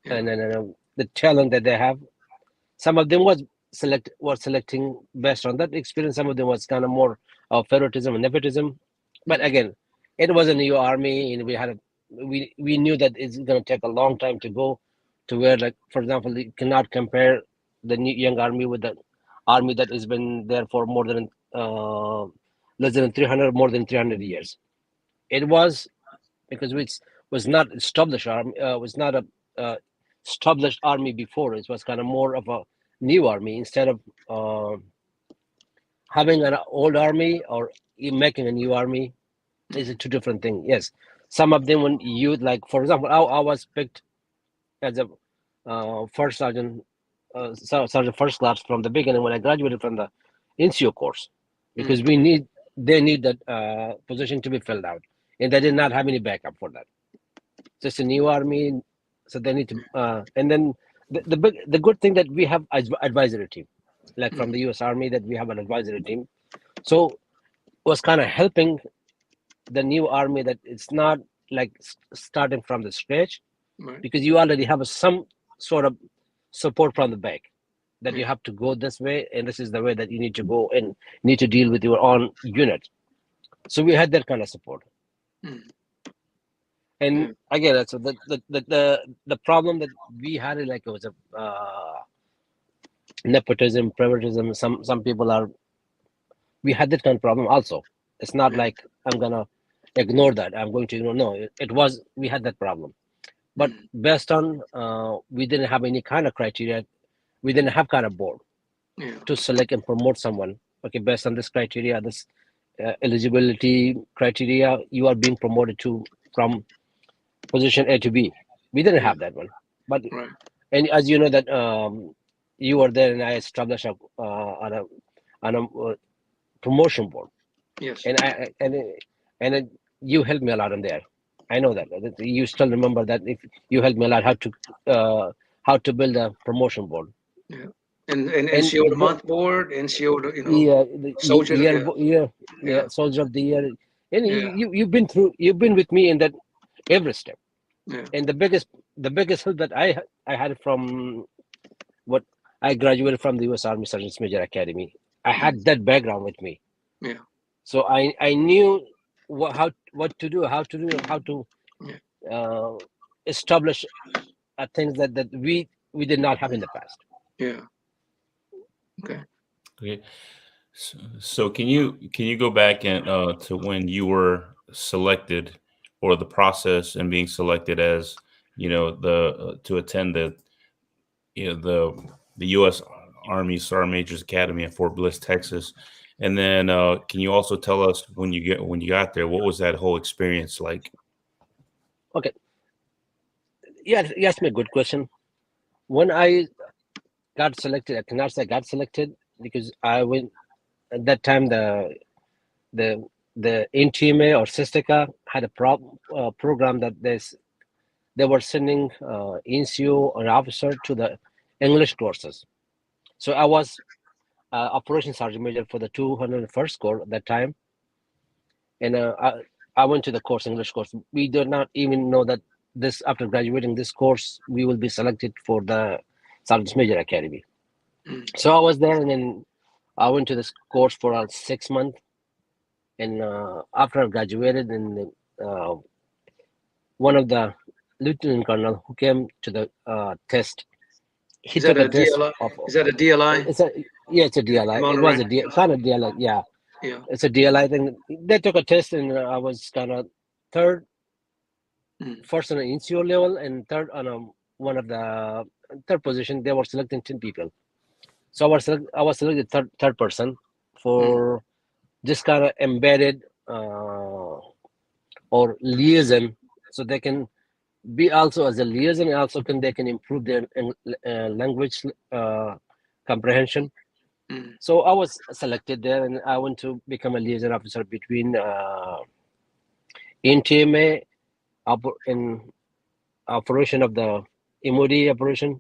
Speaker 5: and then the talent that they have. Some of them was selecting based on that experience. Some of them was kind of more of favoritism and nepotism. But again, it was a new army, and we knew that it's going to take a long time to go to where, like for example, you cannot compare the new young army with the army that has been there for more than less than 300 more than 300 years. It was because it was not established army, was not a established army before. It was kind of more of a new army instead of having an old army or making a new army. Is a two different thing. Yes, some of them when you like, for example, I was picked as a first sergeant, sergeant first class from the beginning when I graduated from the NCO course, because they need that position to be filled out, and they did not have any backup for that. Just a new army, so they need to. And then the good thing that we have advisory team, like from the U.S. Army, that we have an advisory team, so was kind of helping the new army that it's not like starting from the scratch, because you already have some sort of support from the back that you have to go this way and this is the way that you need to go and need to deal with your own unit. So we had that kind of support. And again, so the problem that we had, like it was a nepotism, favoritism. Some people are. We had that kind of problem also. It's not like I'm gonna ignore that. I'm going to ignore. No, it was, we had that problem, but based on we didn't have any kind of criteria. We didn't have kind of board to select and promote someone. Okay, based on this criteria, this eligibility criteria, you are being promoted to from position A to B. We didn't have that one, but and as you know that you were there and I established on a promotion board.
Speaker 3: Yes.
Speaker 5: And you helped me a lot in there. I know that you still remember that. If you helped me a lot how to build a promotion board.
Speaker 3: Yeah. And NCO the month board, NCO the, soldier
Speaker 5: soldier of the year. And you've been with me in that every step.
Speaker 3: Yeah.
Speaker 5: And the biggest help that I had from what I graduated from the U.S. Army Sergeant Major Academy. I had that background with me.
Speaker 3: Yeah.
Speaker 5: So I knew what to do, how to establish things that we did not have in the past.
Speaker 3: Yeah. Okay.
Speaker 4: Okay. So can you go back and to when you were selected, or the process and being selected as to attend the U.S. Army Sergeant Major's Academy at Fort Bliss, Texas, and then can you also tell us when you got there, what was that whole experience like?
Speaker 5: Okay. Yeah, you asked me a good question. When I got selected, I cannot say I got selected because I went at that time. The NTMA or Sistika had a program that they were sending NCO or officer to the English courses. So I was Operations Sergeant Major for the 201st Corps at that time, and I went to the course, English course. We did not even know that after graduating this course, we will be selected for the Sergeant Major Academy. So I was there, and then I went to this course for 6 months. And after I graduated, and one of the lieutenant colonel who came to the test, he took a test.
Speaker 3: Is that a DLI?
Speaker 5: It's a DLI. It was a kind of DLI. Yeah.
Speaker 3: Yeah.
Speaker 5: It's a DLI thing. They took a test, and I was kind of first on an NCO level, and third on one of the third position. They were selecting 10 people. So I was selected third person for this kind of embedded or liaison, so they can be also as a liaison, and also they can improve their language comprehension. So I was selected there, and I went to become a liaison officer between NTMA in operation of the MOD operation,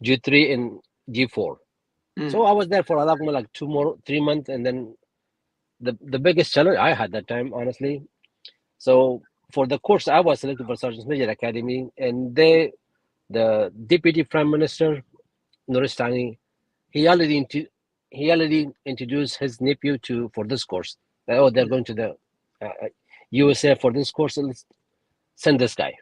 Speaker 5: G3 and G4. So I was there for like 3 months, and then the biggest challenge I had that time, honestly. So for the course, I was selected for Sergeant's Major Academy, and the Deputy Prime Minister Nuristani, he already introduced his nephew to for this course. Oh, they're going to the USA for this course. So let's send this guy.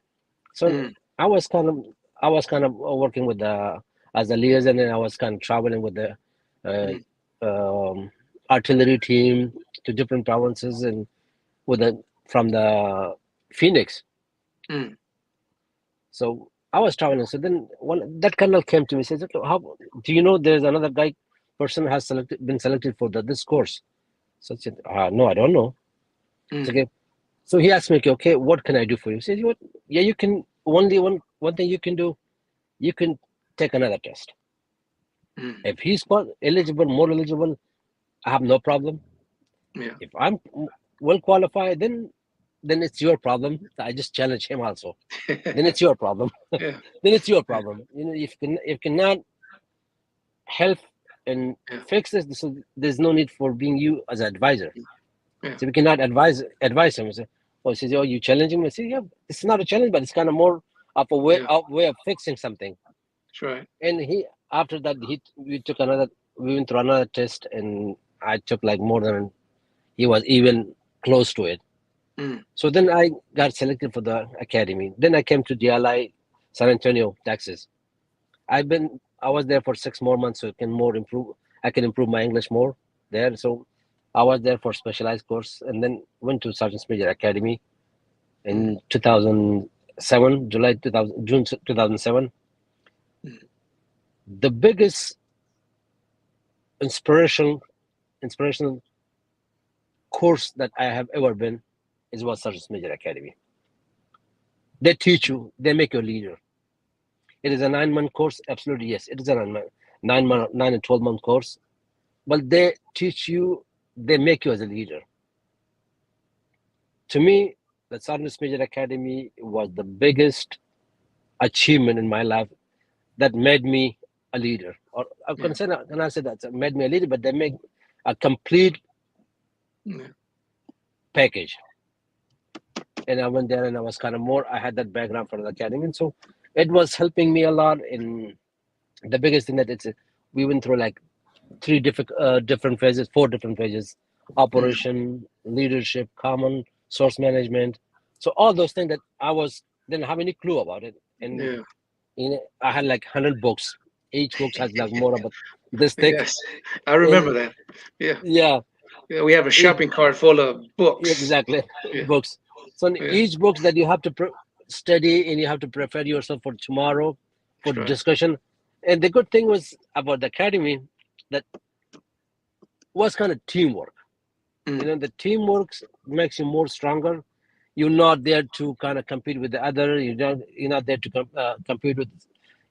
Speaker 5: So
Speaker 3: Mm.
Speaker 5: I was kind of working with the as a liaison, and I was kind of traveling with the uh,
Speaker 3: Mm.
Speaker 5: artillery team to different provinces and with the from the Phoenix.
Speaker 3: Mm.
Speaker 5: So I was traveling. So then one that colonel came to me, says, "Okay, how do you know there's another guy person has been selected for this course?" So I said, "No, I don't know." It's
Speaker 3: Mm.
Speaker 5: okay. So he asked me, "Okay, what can I do for you?" He said, "What? Yeah, you can. Only one thing you can do. You can take another test.
Speaker 3: Mm.
Speaker 5: If he's eligible, more eligible, I have no problem.
Speaker 3: Yeah.
Speaker 5: If I'm well qualified, then it's your problem. I just challenge him also. Then it's your problem.
Speaker 3: Yeah.
Speaker 5: Then it's your problem. You know, if cannot help and
Speaker 3: Yeah.
Speaker 5: fix this, so there's no need for being you as an advisor.
Speaker 3: Yeah.
Speaker 5: So we cannot advise him. Say, oh, he says, oh, you challenging me? I say, yeah, it's not a challenge, but it's kind of more of a
Speaker 3: Yeah.
Speaker 5: way of fixing something.
Speaker 3: That's right.
Speaker 5: And he after that we went through another test, and I took like more than he was even close to it.
Speaker 3: Mm.
Speaker 5: So then I got selected for the academy. Then I came to DLI San Antonio, Texas. I was there for 6 more months, so I can improve my English more there. So I was there for specialized course, and then went to Sergeant's Major Academy
Speaker 3: Mm.
Speaker 5: in 2007, June 2007.
Speaker 3: Mm.
Speaker 5: The biggest inspirational course that I have ever been is what Sergeant's Major Academy. They teach you, they make you a leader. It is a 9 month course, absolutely yes. It is a 9 and 12 month course, but they teach you, they make you as a leader. To me, the Sergeant's Major Academy was the biggest achievement in my life that made me a leader. Or I
Speaker 3: Yeah.
Speaker 5: can I say that made me a leader, but they make a complete
Speaker 3: Yeah.
Speaker 5: package. And I went there, and I was kind of more. I had that background for the academy, and so it was helping me a lot. In the biggest thing that we went through like different phases, 4 different phases:
Speaker 3: Mm.
Speaker 5: operation, leadership, common, source management. So all those things that I didn't have any clue about it, and
Speaker 3: Yeah.
Speaker 5: I had like 100 books. Each book has like more about this thick,
Speaker 3: Yes. I
Speaker 5: and
Speaker 3: remember that. Yeah.
Speaker 5: yeah,
Speaker 3: Yeah. We have a
Speaker 5: each
Speaker 3: shopping cart full of books.
Speaker 5: exactly
Speaker 3: Yeah.
Speaker 5: books. So in
Speaker 3: Yeah.
Speaker 5: each books that you have to study, and you have to prepare yourself for tomorrow for
Speaker 3: That's right.
Speaker 5: discussion. And the good thing was about the academy that was kind of teamwork.
Speaker 3: Mm.
Speaker 5: The teamwork makes you more stronger. You're not there to kind of compete with the other. You're not there to compete with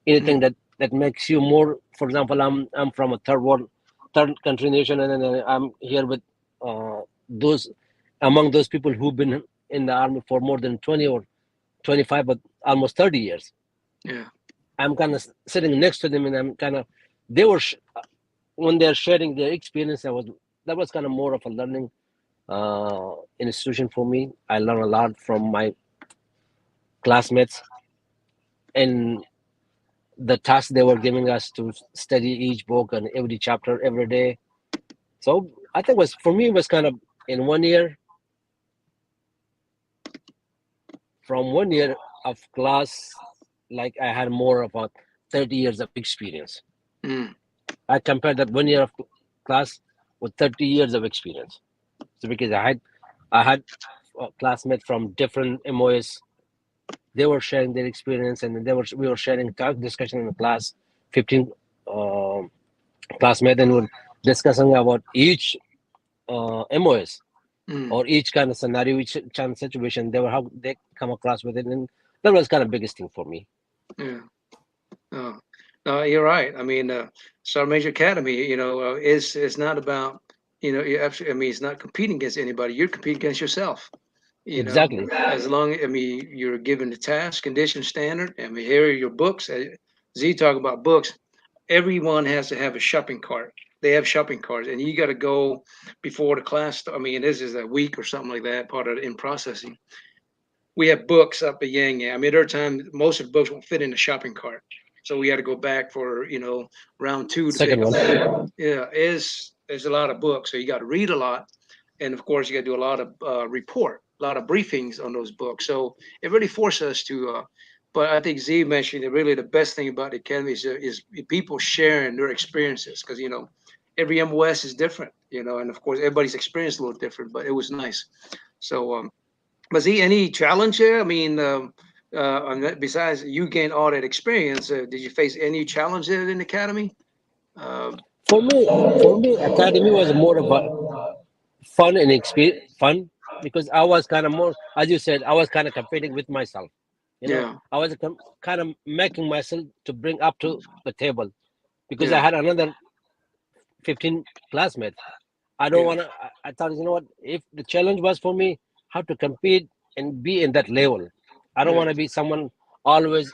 Speaker 5: anything
Speaker 3: Mm.
Speaker 5: that makes you more. For example, I'm from a third country nation, and then I'm here with those among those people who've been in the army for more than 20 or 25, but almost 30 years.
Speaker 3: Yeah.
Speaker 5: I'm kind of sitting next to them, and I'm kind of they were when they're sharing their experience. That was kind of more of a learning institution for me. I learned a lot from my classmates, and the tasks they were giving us to study each book and every chapter every day. So I think was for me it was kind of in 1 year, from 1 year of class, like I had more of a 30 years of experience.
Speaker 3: Mm.
Speaker 5: I compared that 1 year of class with 30 years of experience. So because I had classmates from different MOS, they were sharing their experience, and we were sharing discussion in the class. 15 classmates, and we're discussing about each MOS
Speaker 3: Mm.
Speaker 5: or each kind of scenario, each kind of situation. They were how they come across with it, and that was kind of biggest thing for me.
Speaker 3: Yeah. Oh. No, you're right. I mean, Star Major Academy, is not about, I mean, it's not competing against anybody. You're competing against yourself.
Speaker 5: Exactly.
Speaker 3: As long, I mean, you're given the task, condition, standard. I mean, here are your books. Z talk about books. everyone has to have a shopping cart. They have shopping carts, and you got to go before the class. I mean, this is a week or something like that. Part of the in processing, we have books up at Yang Yang. I mean, there are times most of the books won't fit in the shopping cart, so we had to go back for round two to pick
Speaker 5: Second
Speaker 3: them
Speaker 5: one.
Speaker 3: up. Yeah, there's a lot of books, so you got to read a lot, and of course you got to do a lot of report, a lot of briefings on those books. So it really forced us to. But I think Z mentioned that really the best thing about the academy is people sharing their experiences, because every MOS is different, and of course everybody's experience is a little different. But it was nice. So was he any challenge there? I mean, besides you gained all that experience, did you face any challenge there in the academy? Uh,
Speaker 5: For me, academy was more of a fun and experience, fun because I was kind of more, as you said, I was kind of competing with myself.
Speaker 3: yeah,
Speaker 5: I was kind of making myself to bring up to the table because I
Speaker 3: yeah,
Speaker 5: had another 15 classmates. I don't
Speaker 3: yeah,
Speaker 5: want to. I thought, what if the challenge was for me, how to compete and be in that level. I don't
Speaker 3: yeah,
Speaker 5: want to be someone always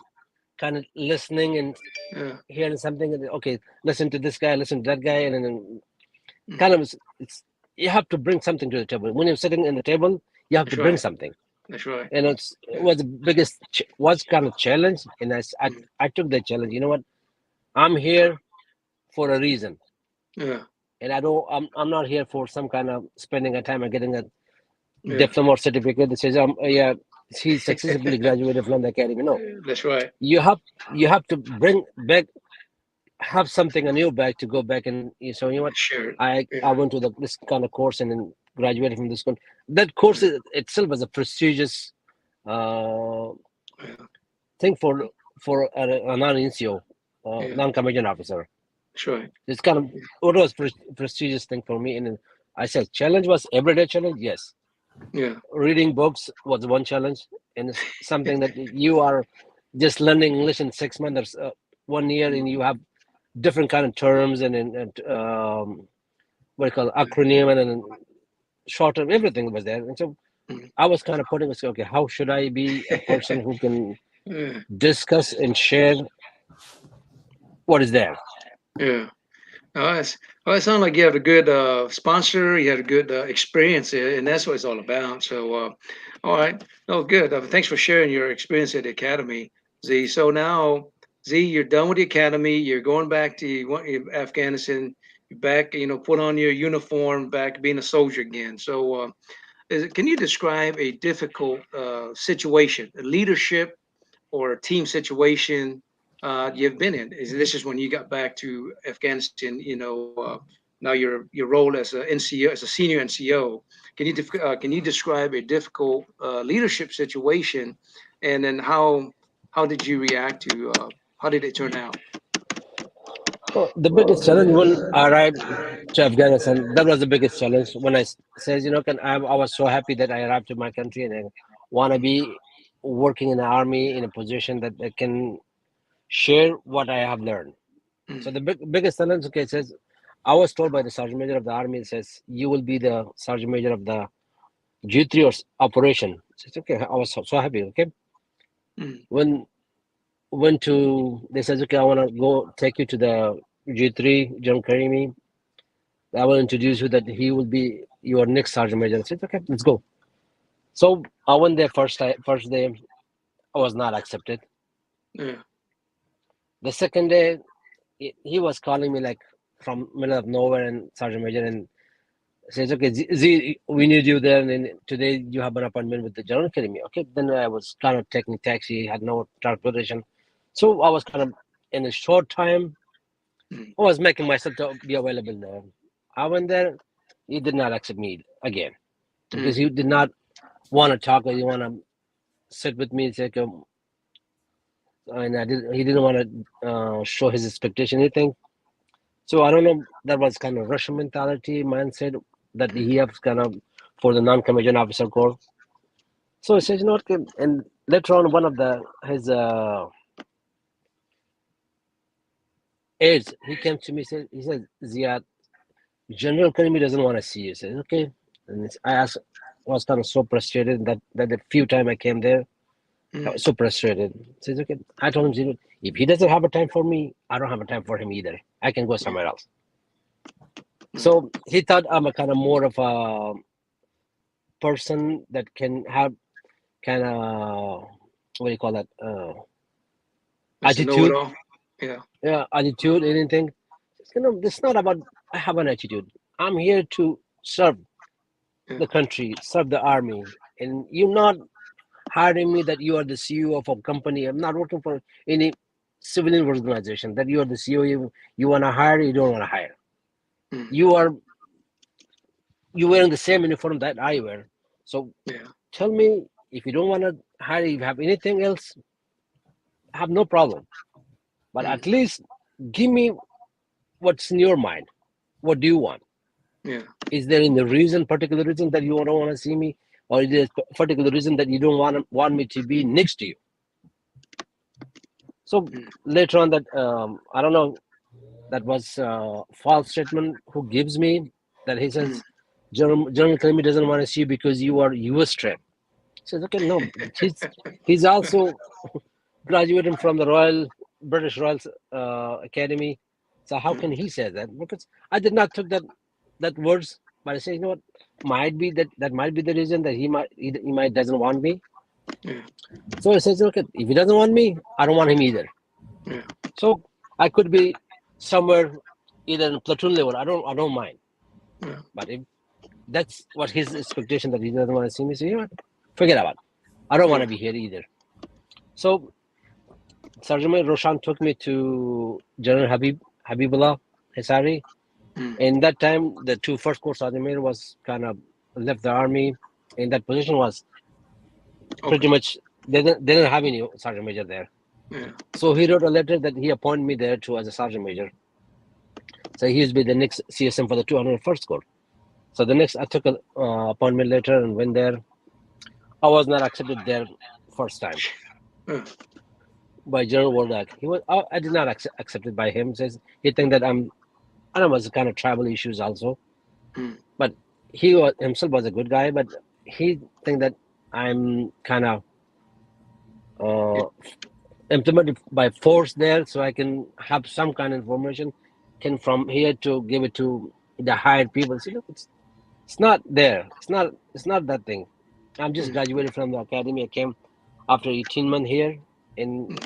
Speaker 5: kind of listening and
Speaker 3: yeah,
Speaker 5: hearing something. And, okay, listen to this guy, listen to that guy, and then
Speaker 3: mm,
Speaker 5: kind of it's you have to bring something to the table. When you're sitting in the table, you have to
Speaker 3: that's
Speaker 5: bring
Speaker 3: right.
Speaker 5: something.
Speaker 3: That's right.
Speaker 5: And it
Speaker 3: Yeah,
Speaker 5: was the biggest was kind of challenge, and
Speaker 3: mm,
Speaker 5: I took the challenge. You know what? I'm here for a reason,
Speaker 3: yeah,
Speaker 5: and I'm not here for some kind of spending a time and getting a
Speaker 3: yeah.
Speaker 5: diploma or certificate that says yeah, he successfully graduated from the academy. No,
Speaker 3: That's right.
Speaker 5: you have you have to bring back, have something on your back to go back. And so you know what,
Speaker 3: Sure.
Speaker 5: I
Speaker 3: Yeah,
Speaker 5: went to this kind of course and then graduated from this school. That course itself was a prestigious uh,
Speaker 3: yeah,
Speaker 5: thing for a non-NCO,
Speaker 3: yeah.
Speaker 5: non-commissioned officer.
Speaker 3: That's right.
Speaker 5: It's kind of what was prestigious thing for me. And then I said challenge was everyday challenge. Yes,
Speaker 3: Yeah,
Speaker 5: reading books was one challenge, and it's something that you are just learning English in 6 months or 1 year, and you have different kind of terms and what do you call it, acronym and short term, everything was there. And so
Speaker 3: mm,
Speaker 5: I was kind of putting myself, okay, how should I be a person who can
Speaker 3: yeah,
Speaker 5: discuss and share what is there?
Speaker 3: yeah. Oh, it sounds like you have a good sponsor. You had a good experience there, and that's what it's all about. So, all right. Oh, good. Thanks for sharing your experience at the academy, Z. So now, Z, you're done with the academy. You're going back to Afghanistan. You're back, put on your uniform, back being a soldier again. So, can you describe a difficult situation, a leadership or a team situation you've been in? This is when you got back to Afghanistan. Now your role as a NCO, as a senior NCO. Can you describe a difficult leadership situation, and then how did you react to how did it turn out?
Speaker 5: Well, the biggest challenge when I arrived to Afghanistan, that was the biggest challenge. When says, I was so happy that I arrived to my country and I want to be working in the army in a position that I can share what I have learned. So
Speaker 3: Mm,
Speaker 5: the biggest challenge, okay, it says, I was told by the sergeant major of the army, it says, you will be the sergeant major of the G3 or operation. Says, okay, I was so happy. Okay,
Speaker 3: mm,
Speaker 5: when went to, they says, okay, I want to go take you to the G3, John Karimi. I will introduce you that he will be your next sergeant major. I said, okay, let's go. So I went there first day, I was not accepted.
Speaker 3: yeah,
Speaker 5: The second day, he was calling me like from middle of nowhere and sergeant major and says, okay, Z, we need you there. And then today you have an appointment with the General Academy. Okay, then I was kind of taking taxi, had no transportation. So I was kind of in a short time,
Speaker 3: mm,
Speaker 5: I was making myself to be available there. I went there, he did not accept me again because
Speaker 3: mm,
Speaker 5: he did not want to talk or he want to sit with me and say, okay, and he didn't want to show his expectation, anything. So I don't know, that was kind of Russian mentality, mindset that he has kind of for the non-commissioned officer corps. So he says, okay. And later on, one of his aides, he came to me, he said, Ziad, General Karimi doesn't want to see you. I said, okay. And I asked, was kind of so frustrated that the few time I came there, I
Speaker 3: mm,
Speaker 5: was so frustrated. He says, okay. I told him, If he doesn't have a time for me, I don't have a time for him either. I can go somewhere else. So he thought I'm a kind of more of a person that can have kind of, what do you call that?
Speaker 3: Mr.
Speaker 5: Attitude.
Speaker 3: Know-it-all. Yeah.
Speaker 5: Yeah, attitude, anything. It's not about I have an attitude. I'm here to serve the country, serve the army, and you're not hiring me that you are the CEO of a company. I'm not working for any civilian organization that you are the CEO. You want to hire, you don't want to hire. You are wearing the same uniform that I wear. So tell me if you don't want to hire, if you have anything else, I have no problem. But at least give me what's in your mind. What do you want?
Speaker 3: Yeah.
Speaker 5: Is there any reason, particular reason that you don't want to see me, or is there a particular reason that you don't want me to be next to you? So later on, that I don't know, that was a false statement. Who gives me that? He says, General Kalimi doesn't want to see you because you are U.S. trained. He says, okay, no, he's also graduated from the British Royal Academy. So how can he say that? Because I did not took that words, but I say, you know what, might be that might be the reason that he might doesn't want me. So I says, okay, if he doesn't want me, I don't want him either. So I could be somewhere either in platoon level. I don't mind. But if that's what his expectation, that he doesn't want to see me, so you know what, forget about it. I don't want to be here either. So Sergeant Roshan took me to General Habibullah Hisari. In that time, the first corps Sergeant was kind of left the army. In that position was pretty much they didn't have any sergeant major there. So he wrote a letter that he appointed me there to as a sergeant major. So he used to be the next CSM for the 201st Corps. So the next I took an appointment letter and went there. I was not accepted there first time by General Wardak. I did not accept it by him. Says he think that I don't know, was kind of tribal issues also. But he himself was a good guy, but he think that I'm kind of implemented by force there, so I can have some kind of information, can from here to give it to the hired people. See, look, it's not there. It's not that thing. I'm just graduated from the academy. I came after 18 months here, and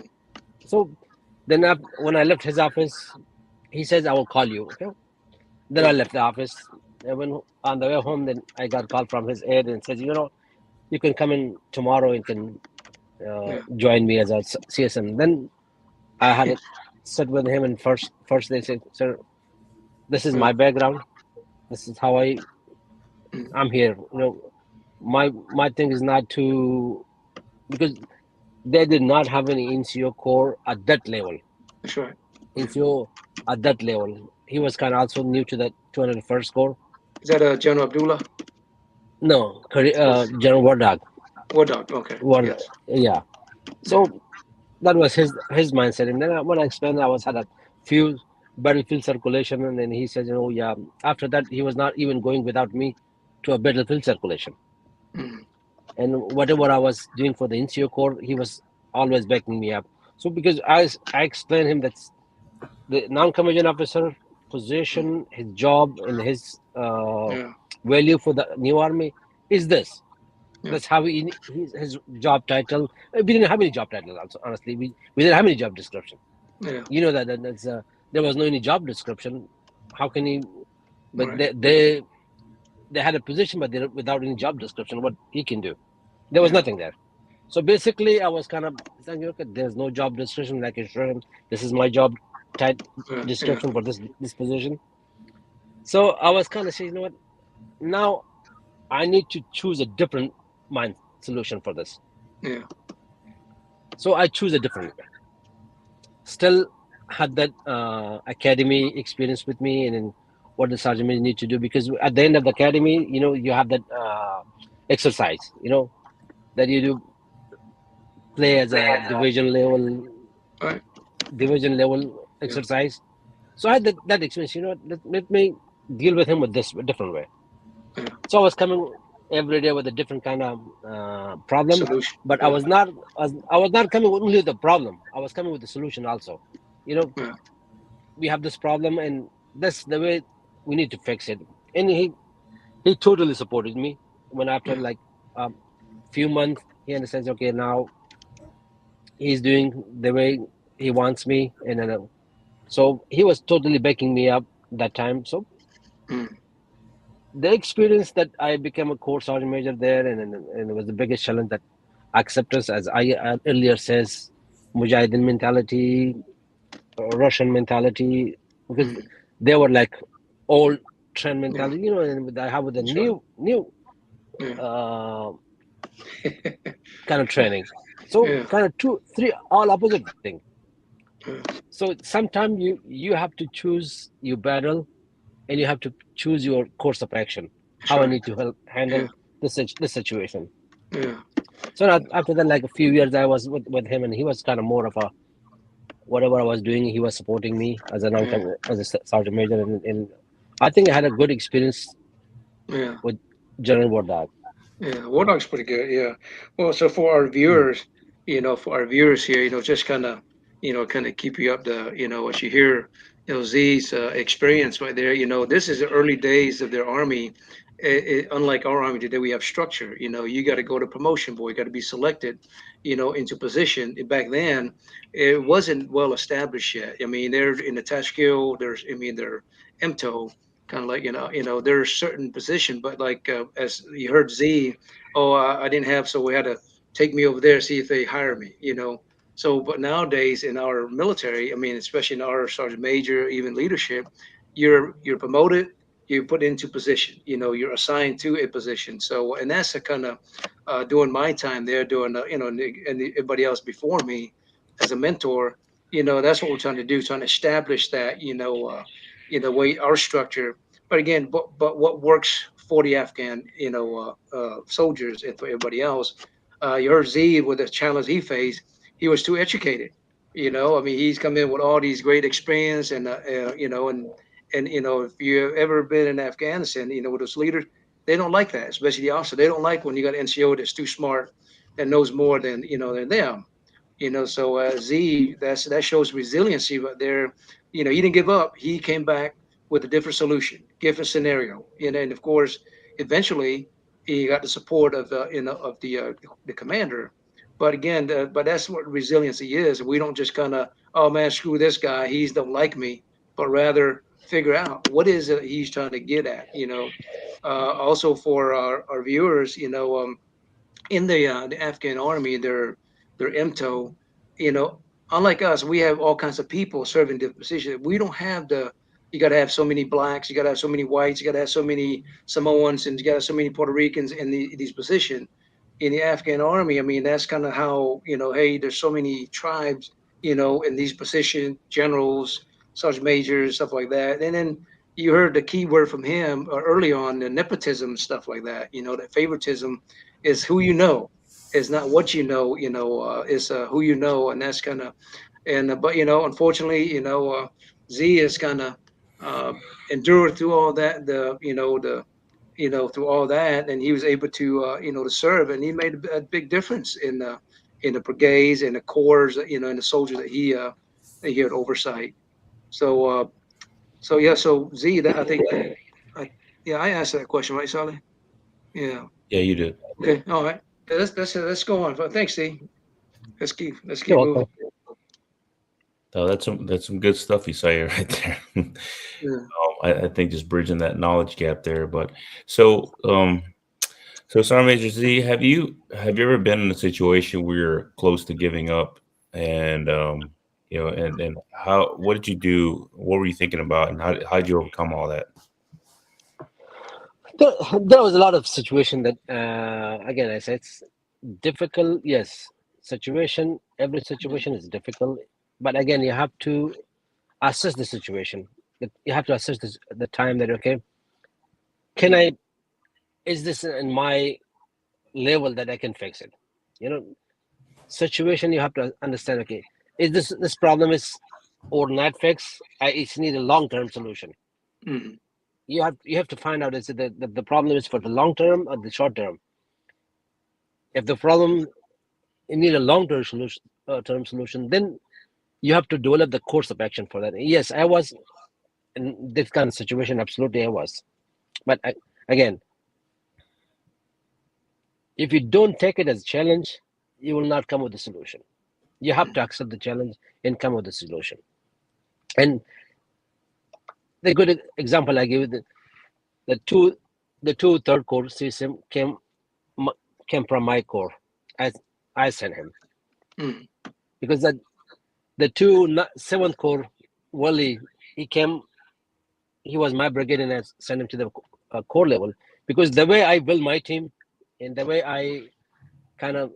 Speaker 5: so then when I left his office, he says, I will call you. Okay. Then I left the office. And when on the way home, then I got a call from his aide and says, you know, you can come in tomorrow and can join me as a CSM. Then I had to sit with him, and first they said, sir, this is my background. This is how I'm here. You know, my thing is not to, because they did not have any NCO core at that level.
Speaker 3: That's right.
Speaker 5: NCO at that level. He was kind of also new to that 201st Corps.
Speaker 3: Is that General Abdullah?
Speaker 5: No, General Wardak.
Speaker 3: Wardak, okay. Yes.
Speaker 5: Yeah. So that was his mindset. And then when I explained, I had a few battlefield circulation, and then he said, you know, yeah. After that, he was not even going without me to a battlefield circulation. And whatever I was doing for the NCO Corps, he was always backing me up. So because I explained him that the non-commissioned officer position, his job, and his value for the new army is this. That's how his job title. We didn't have any job title. Also, honestly, we didn't have any job description. You know that's there was no any job description. How can he? But they had a position, but without any job description. What he can do, there was nothing there. So basically, I was kind of saying, okay, there's no job description. Like him, this is my job description for this position. So I was kind of saying, you know what? Now I need to choose a different solution for this.
Speaker 3: Yeah.
Speaker 5: So I choose a different way. Still had that academy experience with me, and then what the sergeant major need to do, because at the end of the academy, you know, you have that exercise, you know, that you do play as a division level exercise. So I had that experience. You know, let me deal with him with this a different way. So I was coming every day with a different kind of problem.
Speaker 3: Solution.
Speaker 5: But
Speaker 3: Yeah.
Speaker 5: I was not coming only with the problem. I was coming with the solution also. You know,
Speaker 3: Yeah.
Speaker 5: we have this problem, and that's the way we need to fix it. And he totally supported me. When after
Speaker 3: Yeah.
Speaker 5: like a few months, he understands. Okay, now he's doing the way he wants me, and so he was totally backing me up that time. So
Speaker 3: Mm.
Speaker 5: the experience that I became a core sergeant major there, and it was the biggest challenge that acceptance, as I earlier says, Mujahideen mentality, Russian mentality, because
Speaker 3: Mm.
Speaker 5: they were like old trend
Speaker 3: Yeah.
Speaker 5: mentality, and I have with the
Speaker 3: That's right.
Speaker 5: new
Speaker 3: Yeah.
Speaker 5: uh, kind of training. So
Speaker 3: Yeah.
Speaker 5: kind of two, three, all opposite thing.
Speaker 3: Yeah.
Speaker 5: So sometimes you have to choose your battle, and you have to choose your course of action.
Speaker 3: That's
Speaker 5: How I
Speaker 3: right.
Speaker 5: need to help
Speaker 3: Yeah.
Speaker 5: handle this situation.
Speaker 3: Yeah.
Speaker 5: So after that, like a few years, I was with him, and he was kind of more of a whatever I was doing, he was supporting me as a long
Speaker 3: Yeah.
Speaker 5: term as a sergeant major, and I think I had a good experience
Speaker 3: Yeah.
Speaker 5: with General Wardak.
Speaker 3: Yeah, War Dog's pretty good. Yeah. Well, so for our
Speaker 5: Mm.
Speaker 3: viewers, for our viewers here, just kind of, kind of keep you up to, what you hear, Z's experience right there. This is the early days of their army. Unlike our army today, we have structure. You got to go to promotion board, you got to be selected, into position. Back then, it wasn't well established yet. I mean, they're in the Tashkil. They're MTO, kind of like there's certain position, but like as you heard Z, oh, I didn't have, so we had to take me over there, see if they hire me. So but nowadays in our military, I mean, especially in our sergeant major, even leadership, you're promoted, you're put into position, you're assigned to a position. So and that's the kind of doing my time there, doing and everybody else before me as a mentor. That's what we're trying to do, trying to establish that, way our structure. But again, but what works for the Afghan, soldiers and for everybody else. You heard Z with the challenge he faced. He was too educated. I mean, he's come in with all these great experience, and if you've ever been in Afghanistan, with those leaders, they don't like that, especially the officer. They don't like when you got an NCO that's too smart, that knows more than them. So Z, that shows resiliency right there. He didn't give up. He came back with a different solution, different scenario. And of course, eventually he got the support of the commander. But again, but that's what resiliency is. We don't just kind of, oh man, screw this guy, he's don't like me, but rather figure out what is it he's trying to get at. Also for our viewers, in the Afghan army, they're MTO. You know, Unlike us, we have all kinds of people serving different positions. We don't have the. You got to have so many blacks. You got to have so many whites. You got to have so many Samoans, and you got to have so many Puerto Ricans in these positions. In the Afghan army, I mean, that's kind of how Hey, there's so many tribes. In these positions, generals, sergeant majors, stuff like that. And then you heard the key word from him early on, the nepotism, stuff like that. That favoritism is who you know. It's not what you know. It's who you know, and that's kind of but unfortunately, Z is kind of uh, endured through all that. Through all that, and he was able to to serve, and he made a big difference in the brigades and the corps, and the soldiers that he had oversight. So yeah, so Z, that I think, yeah, I asked that question, right, Sally? Yeah.
Speaker 4: Yeah, you did.
Speaker 3: Okay. All right. Let's go on. Thanks, Steve. Let's
Speaker 5: You're
Speaker 3: keep moving.
Speaker 5: welcome.
Speaker 4: So that's some good stuff you say right there.
Speaker 3: Yeah.
Speaker 4: I think just bridging that knowledge gap there. But so Sergeant Major Z, have you ever been in a situation where you're close to giving up, and and how what did you do? What were you thinking about, and how did you overcome all that?
Speaker 5: There was a lot of situation that again I said it's difficult. Yes, situation. Every situation is difficult, but again you have to assess the situation. You have to assess the time that okay, can I? Is this in my level that I can fix it? You know, situation you have to understand. Okay, is this problem is or not fix? It's need a long term solution.
Speaker 3: Mhm.
Speaker 5: you have to find out, is it the problem is for the long term or the short term. If the problem, you need a long term solution, then you have to develop the course of action for that. Yes, I was in this kind of situation. Absolutely, I was. But again, if you don't take it as a challenge, you will not come with a solution. You have to accept the challenge and come with a solution. And the good example I give you, the two the two third core system came from my core. As I sent him,
Speaker 3: Mm.
Speaker 5: because the two seventh core Wally, he came, he was my brigade, and I sent him to the core level, because the way I build my team and the way I kind of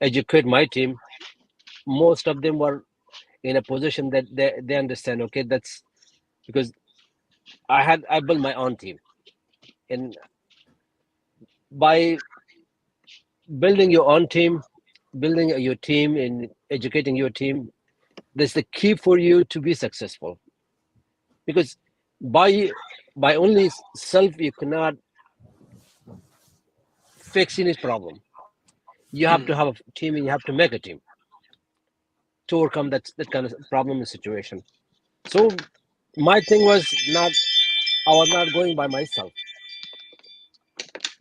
Speaker 5: educate my team, most of them were in a position that they understand. Okay, that's because I built my own team, and by building your own team, building your team and educating your team, that's the key for you to be successful. Because by by only self you cannot fix any problem. You have to
Speaker 3: Mm.
Speaker 5: have a team, and you have to make a team to overcome that kind of problem and situation. So my thing was not, I was not going by myself.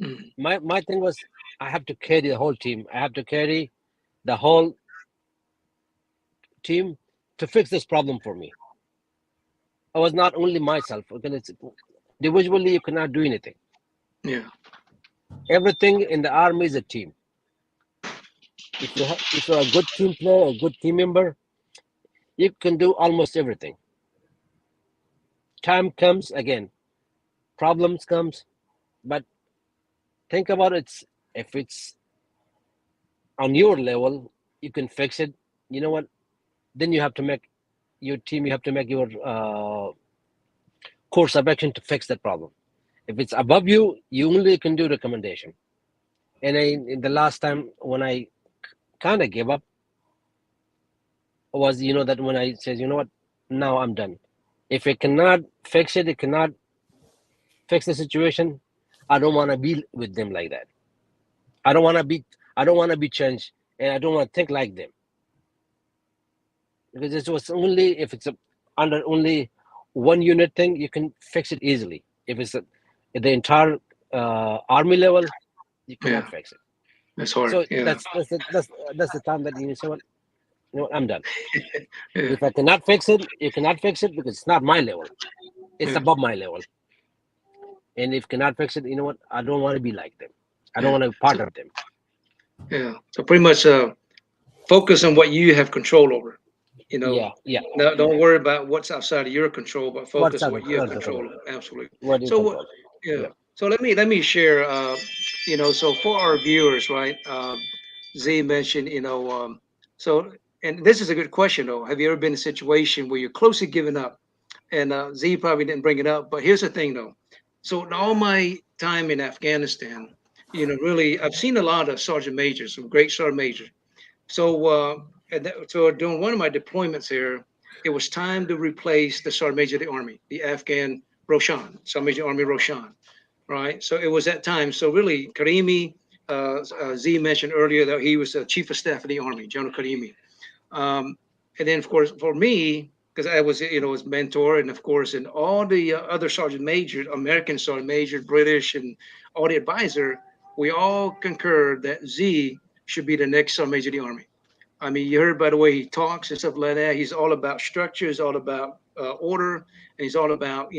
Speaker 3: Mm.
Speaker 5: My thing was, I have to carry the whole team. I have to carry the whole team to fix this problem for me. I was not only myself. Because individually you cannot do anything.
Speaker 3: Yeah.
Speaker 5: Everything in the army is a team. If you're a good team player, a good team member, you can do almost everything. Time comes again, problems comes, but think about it. If it's on your level, you can fix it. You know what? Then you have to make your team. You have to make your course of action to fix that problem. If it's above you, you only can do recommendation. And in the last time when I kind of gave up, was, that when I said, you know what, now I'm done. If it cannot fix it, it cannot fix the situation. I don't want to be with them like that. I don't want to be. I don't want to be changed, and I don't want to think like them, because it was only if it's under only one unit thing, you can fix it easily. If it's at the entire army level, you cannot
Speaker 3: Yeah.
Speaker 5: fix it.
Speaker 3: That's hard.
Speaker 5: So
Speaker 3: Yeah.
Speaker 5: that's the time that you say, well, I'm done.
Speaker 3: Yeah.
Speaker 5: If I cannot fix it, you cannot fix it, because it's not my level. It's
Speaker 3: Yeah.
Speaker 5: above my level. And if cannot fix it, you know what? I don't want to be like them. I don't
Speaker 3: Yeah.
Speaker 5: want to be
Speaker 3: So
Speaker 5: part of them.
Speaker 3: yeah. So pretty much focus on what you have control over. You know,
Speaker 5: Yeah, yeah.
Speaker 3: no, don't worry about what's outside of your control, but
Speaker 5: What's
Speaker 3: focus on
Speaker 5: other
Speaker 3: what you have
Speaker 5: your
Speaker 3: control
Speaker 5: control?
Speaker 3: over. Absolutely.
Speaker 5: What you
Speaker 3: So what?
Speaker 5: control?
Speaker 3: Yeah.
Speaker 5: Yeah.
Speaker 3: So let me share. So for our viewers, right? Z mentioned, so and this is a good question though. Have you ever been in a situation where you're close to giving up? And Z probably didn't bring it up, but here's the thing though. So in all my time in Afghanistan, really, I've seen a lot of sergeant majors, some great sergeant majors. So during one of my deployments here, it was time to replace the Sergeant Major of the Army, the Afghan Roshan, Sergeant Major Army Roshan, right? So it was that time. So really, Karimi, Z mentioned earlier that he was the Chief of Staff of the Army, General Karimi. And then, of course, for me, because I was, his mentor, and of course, and all the other sergeant majors, American sergeant major, British, and all the advisor, we all concurred that Z should be the next sergeant major of the army. I mean, you heard by the way he talks and stuff like that. He's all about structure. He's all about order, and he's all about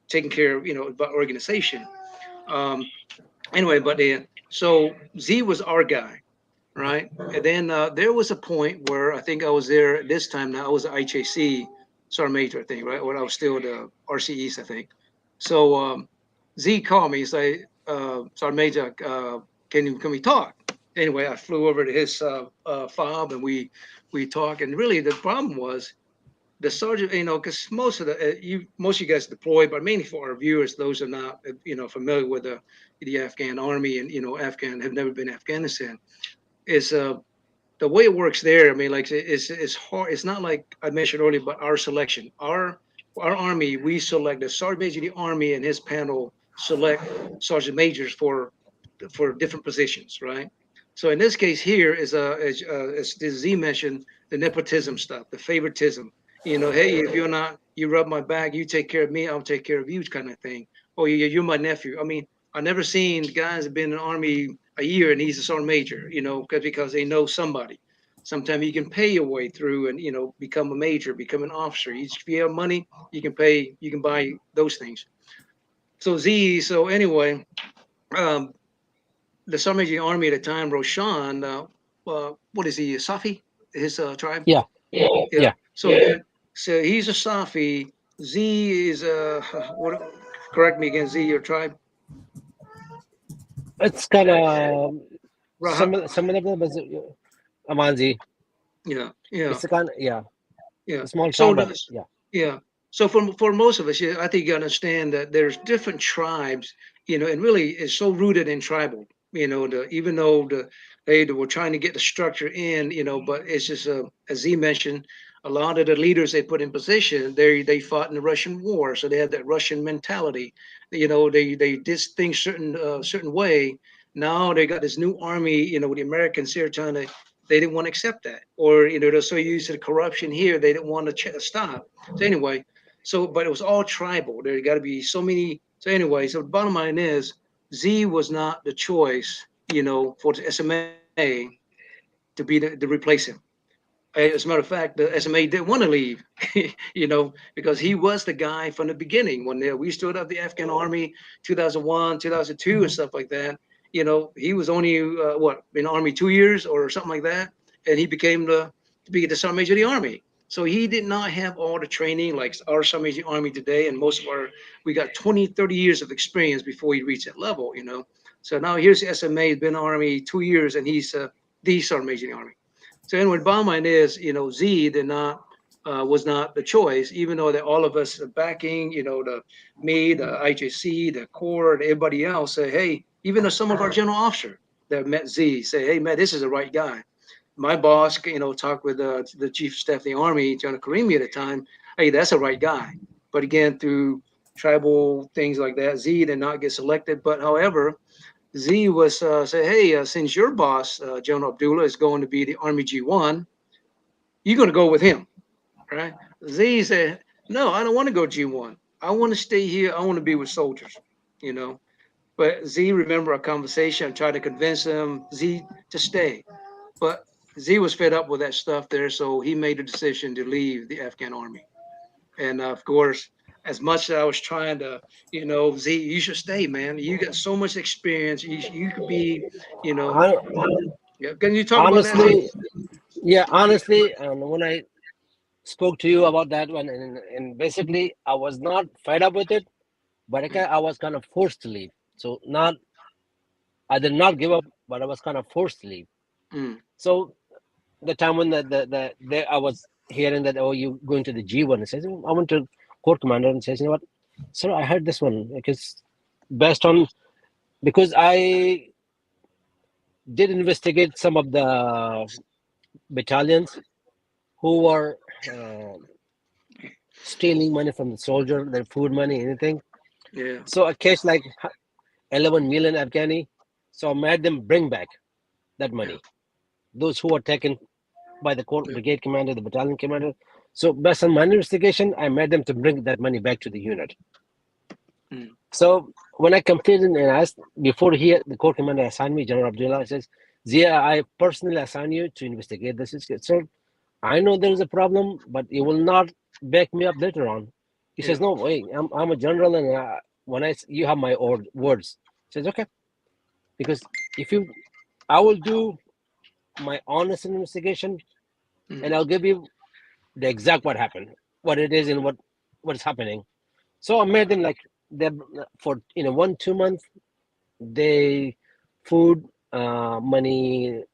Speaker 3: taking care of about organization. Um, anyway, but then so Z was our guy, right? And then there was a point where I think I was there at this time. Now I was at IHAC sergeant major, I think, right? Or I was still the RCEs, I think. So Z called me. He's like, sergeant major, can we talk? Anyway, I flew over to his fob and we talked. And really, the problem was the sergeant, because most of you guys deployed, but mainly for our viewers, those are not, familiar with the Afghan army and Afghan have never been to Afghanistan. Is the way it works there. I mean, like it's hard. It's not like I mentioned earlier, but our selection, our our army, we select the sergeant major of the army and his panel select sergeant majors for different positions, right? So in this case here is as Z mentioned, the nepotism stuff, the favoritism. You know, hey, if you're not, you rub my back, you take care of me, I'll take care of you, kind of thing. Oh, you're my nephew. I mean, I never seen guys have been in the army a year and he's a sergeant major. You know, because they know somebody. Sometimes you can pay your way through and become a major, become an officer. If you have money, you can pay, you can buy those things. So Z. So anyway, um, the Sergeant Army at the time, Roshan, what is he, Safi? His tribe?
Speaker 5: Yeah,
Speaker 3: Yeah.
Speaker 5: yeah.
Speaker 3: So he's a Safi. Z is what? Correct me again. Z, your tribe?
Speaker 5: It's kind of
Speaker 3: Raha.
Speaker 5: some of them is Amanzi.
Speaker 3: Yeah. Yeah.
Speaker 5: It's a kind of, yeah,
Speaker 3: Yeah.
Speaker 5: a small
Speaker 3: So
Speaker 5: town, but yeah.
Speaker 3: yeah. So for most of us, yeah, I think you understand that there's different tribes, and really it's so rooted in tribal, even though they were trying to get the structure in, but it's just as Z mentioned, a lot of the leaders they put in position, they fought in the Russian war, so they had that Russian mentality. They did things certain way. Now they got this new army, with the Americans here trying to. They didn't want to accept that, or they're so used to the corruption here, they didn't want to stop. So anyway, but it was all tribal. There got to be so many. So anyway, so the bottom line is Z was not the choice, for the SMA to to replace him. As a matter of fact, the SMA didn't want to leave, because he was the guy from the beginning when we stood up the Afghan army, 2001, 2002, and stuff like that. He was only what in the army 2 years or something like that, and he became to be the sergeant major of the army. So he did not have all the training like our sergeant major of the army today, and most of we got 20, 30 years of experience before he reached that level. So now here's the SMA, he's been in the army 2 years, and he's the sergeant major of the army. So anyway, bottom line is, Z did not was not the choice, even though that all of us are backing, the IJC, the Corps, and everybody else say, hey, even though some of our general officer that met Z say, hey, man, this is the right guy. My boss, talked with the chief of staff of the army, John Karimi at the time. Hey, that's the right guy. But again, through tribal things like that, Z did not get selected. But however, Z was say, hey, since your boss, General Abdullah, is going to be the Army G1, you're going to go with him, right? Z said, no, I don't want to go G1. I want to stay here. I want to be with soldiers, you know. But Z, remember our conversation, I tried to convince him, Z, to stay. But Z was fed up with that stuff there, so he made the decision to leave the Afghan army. And of course, as much as I was trying to, Z, you should stay, man. You got so much experience. You could be, you know,
Speaker 5: Hon-
Speaker 3: yeah. Can you talk about that, Z?
Speaker 5: Honestly, yeah, honestly, when I spoke to you about that one, and basically, I was not fed up with it, but I was kind of forced to leave. So not, I did not give up, but I was kind of forced to leave.
Speaker 3: Mm,
Speaker 5: So the time when I was hearing that, oh, you going to the G1, it says, I went to Corps Commander and says, you know what, sir, I heard this one because based on, because I did investigate some of the battalions who were stealing money from the soldier, their food money, anything.
Speaker 3: yeah.
Speaker 5: So a case like 11 million Afghani. So I made them bring back that money. Those who were taken by the Corps brigade commander, the battalion commander. So based on my investigation, I made them to bring that money back to the unit.
Speaker 3: Mm,
Speaker 5: So when I completed and asked, before the Corps commander assigned me, General Abdullah says, Zia, I personally assign you to investigate this. Sir, I know there is a problem, but you will not back me up later on. He
Speaker 3: yeah.
Speaker 5: says, no, wait, I'm a general, and you have my words. He says, okay, because I will do my honest investigation,
Speaker 3: Mm,
Speaker 5: and I'll give you the exact what happened, what it is, and what is happening. So I made them like they for 1-2 months, they food, money,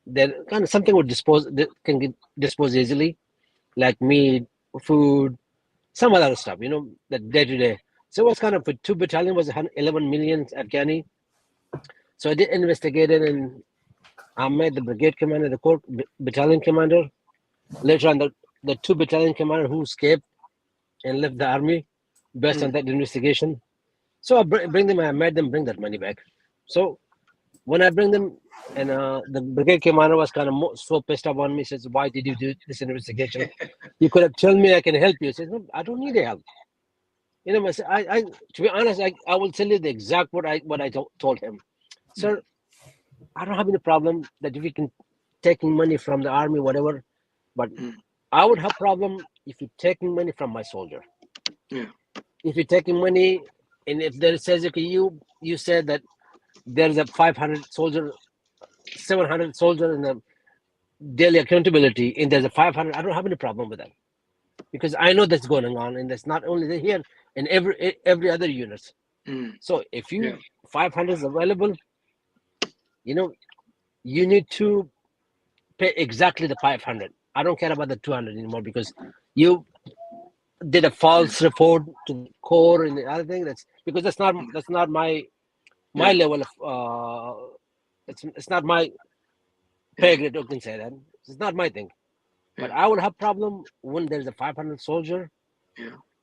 Speaker 5: then kind of something would that can get disposed easily, like meat, food, some other stuff, that day to day. So it was kind of for 2 battalion was 11 million Afghani. So I did investigate it, and I met the brigade commander, the battalion commander. Later on, the 2 battalion commander who escaped, and left the army based on that investigation. So I bring them. I made them bring that money back. So when I bring them, and the brigade commander was kind of so pissed off on me. Says, "Why did you do this investigation? You could have told me I can help you." I said, "No, I don't need help." You know, I to be honest, I will tell you the exact what I told him, sir. I don't have any problem that if you can taking money from the army, whatever, but I would have problem if you're taking money from my soldier.
Speaker 3: Yeah.
Speaker 5: If you're taking money, and if there says, okay, you said that there's a 500 soldier, 700 soldier in the daily accountability, and there's a 500, I don't have any problem with that, because I know that's going on, and that's not only here in every other unit. So if you 500 is available, you know, you need to pay exactly the 500. I don't care about the 200 anymore, because you did a false report to the core and the other thing. That's because that's not my level of it's not my pay grade. You can say that it's not my thing. But I would have problem when there's a 500 soldier,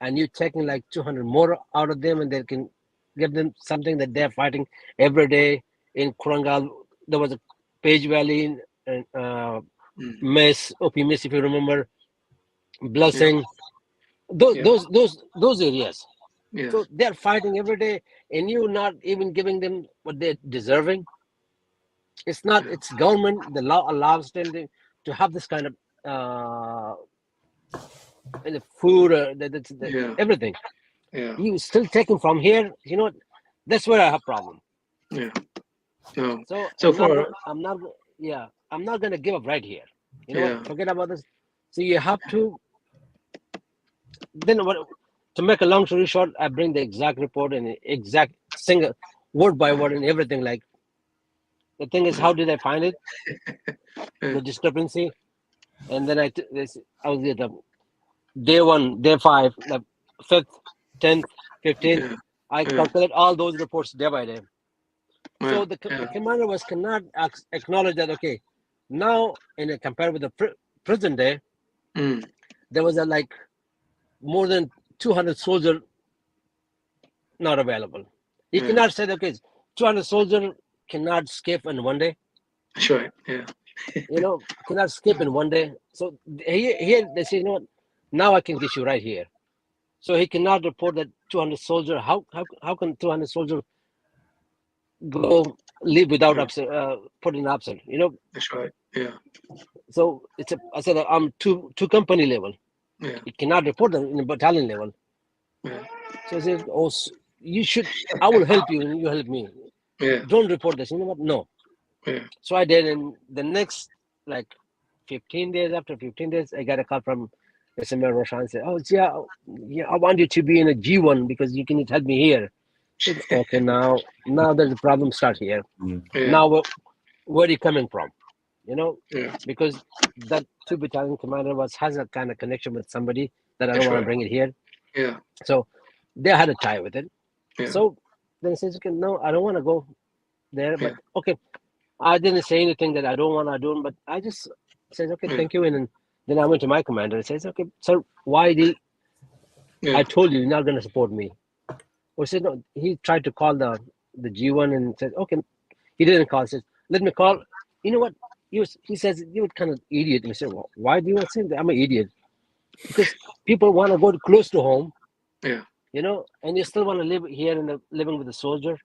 Speaker 5: and you're taking like 200 more out of them, and they can give them something that they're fighting every day in Kurangal. There was a Page Valley and Mess, OP Mess, if you remember, Blessing, those areas. So they're fighting every day, and you're not even giving them what they're deserving. It's not. It's government. The law allows them to have this kind of the food, everything. You still taking from here. You know what? That's where I have problem.
Speaker 3: Yeah.
Speaker 5: So I'm not gonna give up right here. You know what? Forget about this. So you have to. Then what? To make a long story short, I bring the exact report and the exact single word by word and everything. Like, the thing is, how did I find it? The discrepancy, and then I was at the day 1, day 5, the 5th, 10th, 15th. I calculate all those reports day by day. So the commander cannot acknowledge that, okay, now compared with the present day, there was like more than 200 soldiers not available. You cannot say that, okay, 200 soldiers cannot escape in one day.
Speaker 3: Sure. Yeah.
Speaker 5: You know, cannot escape in one day. So here they say, you know what, now I can get you right here. So he cannot report that 200 soldiers. How can 200 soldiers go live without putting absent? You know.
Speaker 3: That's right. Yeah.
Speaker 5: So I said I'm two company level.
Speaker 3: Yeah.
Speaker 5: You cannot report them in a battalion level.
Speaker 3: Yeah.
Speaker 5: So I said, oh, you should. I will help you, and you help me.
Speaker 3: Yeah.
Speaker 5: Don't report this. You know what? No.
Speaker 3: Yeah.
Speaker 5: So I did, and the next like 15 days, after 15 days, I got a call from SMA Roshan and said, oh, yeah, I want you to be in a G1 because you can help me here. Said, okay, now there's a problem start here. Now, where are you coming from? You know, because that 2 battalion commander has a kind of connection with somebody that I don't want to bring it here.
Speaker 3: Yeah.
Speaker 5: So they had a tie with it.
Speaker 3: Yeah.
Speaker 5: So then he says, okay, no, I don't want to go there, but okay. I didn't say anything that I don't want to do, but I just said, okay, thank you. And then I went to my commander and says, okay, sir, why I told you you're not going to support me. Or said, no, he tried to call the G1 and said, okay, he didn't call. He says, let me call. You know what? He says, you're kind of idiot. And I said, well, why do you want to say that I'm an idiot? Because people want to go close to home.
Speaker 3: Yeah.
Speaker 5: You know, and you still want to live here and living with a soldier.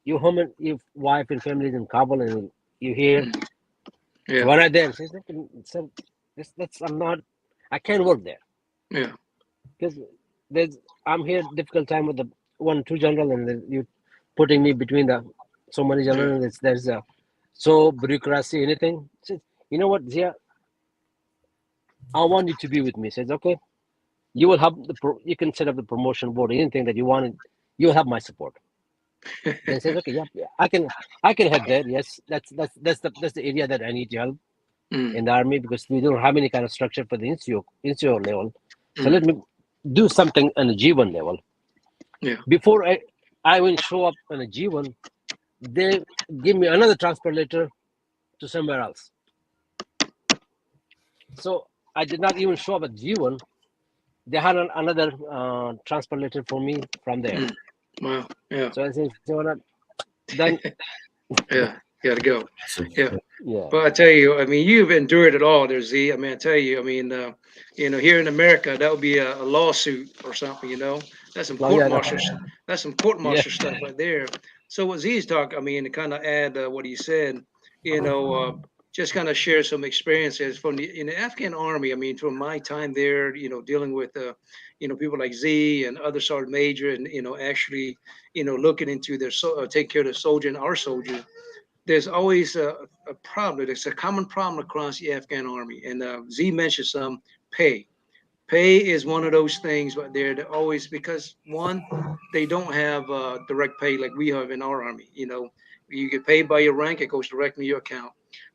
Speaker 5: Your home and your wife and family is in Kabul, and you're here. So when I there, says, I can't work there.
Speaker 3: Yeah.
Speaker 5: Because I'm here difficult time with the 1-2 general, and you putting me between so many general, and there's so bureaucracy, anything. Says, you know what, Zia, I want you to be with me. Says, okay, you will have you can set up the promotion board, anything that you want, you will have my support. Then says, okay, yeah, I can help there. Yes, that's the area that I need to help in the army, because we don't have any kind of structure for the NCO level. So let me do something on a G1 level.
Speaker 3: Yeah.
Speaker 5: Before I even show up on a G1, they give me another transfer letter to somewhere else. So I did not even show up at G1. they had another transfer letter for me from there.
Speaker 3: Mm. Wow. Yeah.
Speaker 5: So I said, you know what? Then
Speaker 3: Yeah. You got to go.
Speaker 4: So,
Speaker 3: Yeah.
Speaker 5: yeah,
Speaker 3: But I tell you, I mean, you've endured it all there, Z. I mean, I tell you, I mean, here in America, that would be a lawsuit or something, That's some
Speaker 5: oh
Speaker 3: court
Speaker 5: yeah,
Speaker 3: martial, that's some court
Speaker 5: yeah,
Speaker 3: martial stuff right there. So what Z's talking, I mean, to kind of add what he said, you know, just kind of share some experiences from in the Afghan army. I mean, from my time there, dealing with, people like Z and other sergeant major, and actually, looking into their take care of the soldier and our soldiers. There's always a problem. There's a common problem across the Afghan army. And Z mentioned some pay. Pay is one of those things right there that always, because one, they don't have direct pay like we have in our army. You get paid by your rank, it goes directly to your account.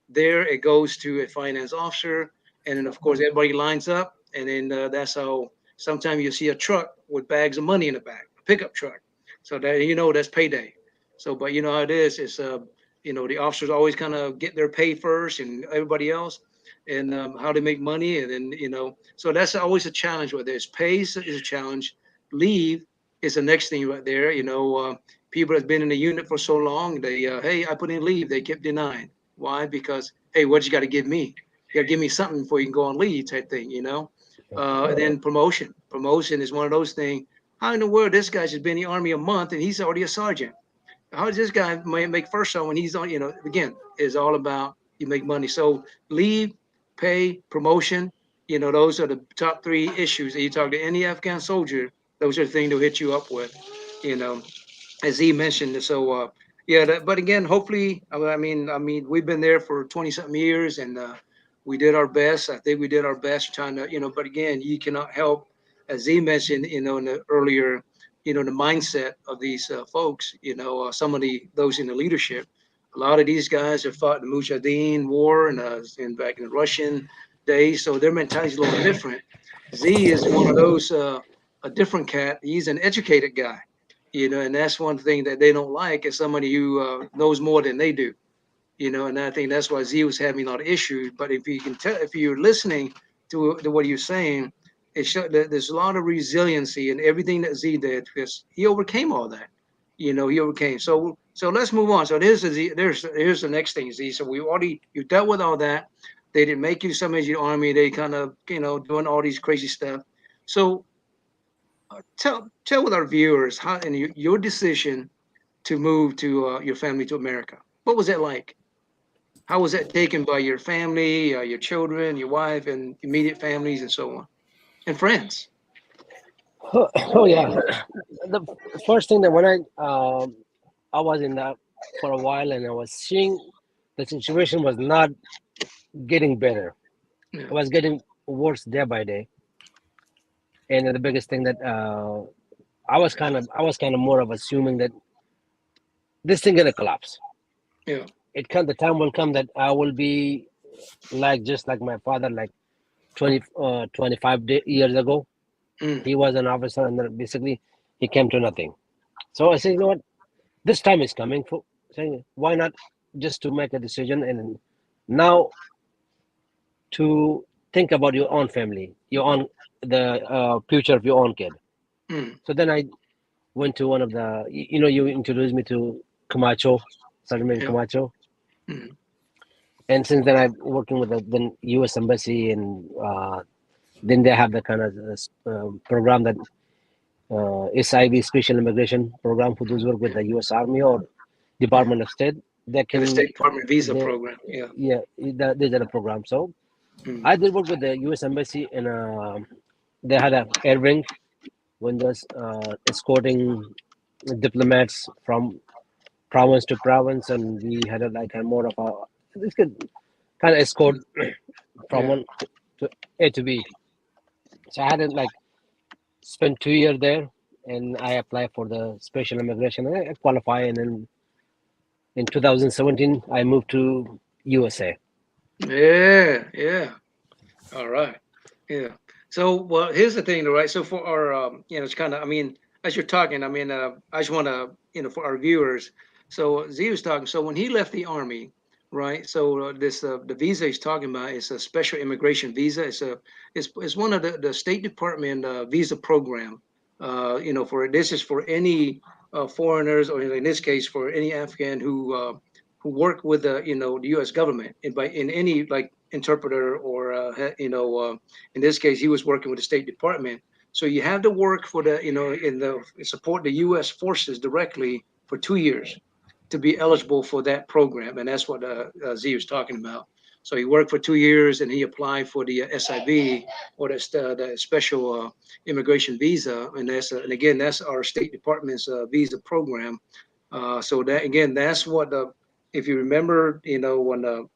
Speaker 3: There, it goes to a finance officer. And then, of course, everybody lines up. And then that's how sometimes you see a truck with bags of money in the back, a pickup truck. So that, that's payday. So, but you know how it is. It's the officers always kind of get their pay first, and everybody else, and how they make money, and then so that's always a challenge. Where there's pay is a challenge, leave is the next thing right there. People that's been in the unit for so long, they hey, I put in leave, they kept denying. Why? Because hey, what you got to give me? You got to give me something before you can go on leave, type thing. And then promotion is one of those things. How in the world this guy's just been in the army a month and he's already a sergeant? How does this guy make first shot when he's on? Again, is all about you make money. So leave, pay, promotion. Those are the top three issues. And you talk to any Afghan soldier, those are the things they'll hit you up with. You know, as he mentioned. So yeah, but again, hopefully, I mean, we've been there for 20 something years, and we did our best. I think we did our best trying to, but again, you cannot help, as he mentioned, in the earlier, the mindset of these folks. Some of those in the leadership. A lot of these guys have fought the Mujahideen war and back in the Russian days, so their mentality is a little different. Z is one of those a different cat. He's an educated guy, and that's one thing that they don't like is somebody who knows more than they do, and I think that's why Z was having a lot of issues. But if you can tell, if you're listening to what you're saying, there's a lot of resiliency in everything that Z did because he overcame all that. He overcame. So let's move on. So here's the next thing, Z. So you dealt with all that. They didn't make you some of the army. They kind of doing all these crazy stuff. So tell with our viewers how and your decision to move to your family to America. What was that like? How was that taken by your family, your children, your wife, and immediate families, and so on, and friends?
Speaker 5: oh yeah. The first thing that when I was in that for a while and I was seeing the situation was not getting better.
Speaker 3: Yeah.
Speaker 5: It was getting worse day by day. And the biggest thing that I was kind of more of assuming that this thing gonna collapse.
Speaker 3: Yeah.
Speaker 5: The time will come that I will be like just like my father, like 25 years ago.
Speaker 3: Mm.
Speaker 5: He was an officer, and then basically he came to nothing. So I said, you know what, this time is coming. For saying why not just to make a decision and now to think about your own family, your own the future of your own kid.
Speaker 3: Mm.
Speaker 5: So then I went to one of the, you introduced me to Camacho, Sergeant
Speaker 3: Yeah.
Speaker 5: Camacho.
Speaker 3: Mm.
Speaker 5: And since then, I'm working with the U.S. Embassy, and then they have the kind of program that SIV Special Immigration Program for those who work with the U.S. Army or Department of State. They
Speaker 3: And the
Speaker 5: can,
Speaker 3: State Department visa
Speaker 5: they,
Speaker 3: program. Yeah.
Speaker 5: yeah, these are the program. So
Speaker 3: Mm.
Speaker 5: I did work with the U.S. Embassy, and they had a air wing when was escorting diplomats from province to province, and we had a more of a this could kind of escort from
Speaker 3: Yeah.
Speaker 5: one to A to B. So I had to spend 2 years there, and I applied for the special immigration. And I qualify, and then in 2017 I moved to USA.
Speaker 3: Yeah. Yeah. All right. Yeah. So, well, here's the thing, though, right? So for our, it's kind of, I mean, as you're talking, I mean, I just want to, for our viewers. So Z was talking. So when he left the army, right? So this the visa he's talking about is a special immigration visa. It's one of the State Department visa program. For this is for any foreigners, or in this case, for any Afghan who work with the the U.S. government in any like interpreter or in this case he was working with the State Department. So you have to work for the in the support the U.S. forces directly for 2 years to be eligible for that program, and that's what Z was talking about. So he worked for 2 years, and he applied for the SIV, or the special immigration visa, and and again that's our State Department's visa program. So that again, that's what if you remember, when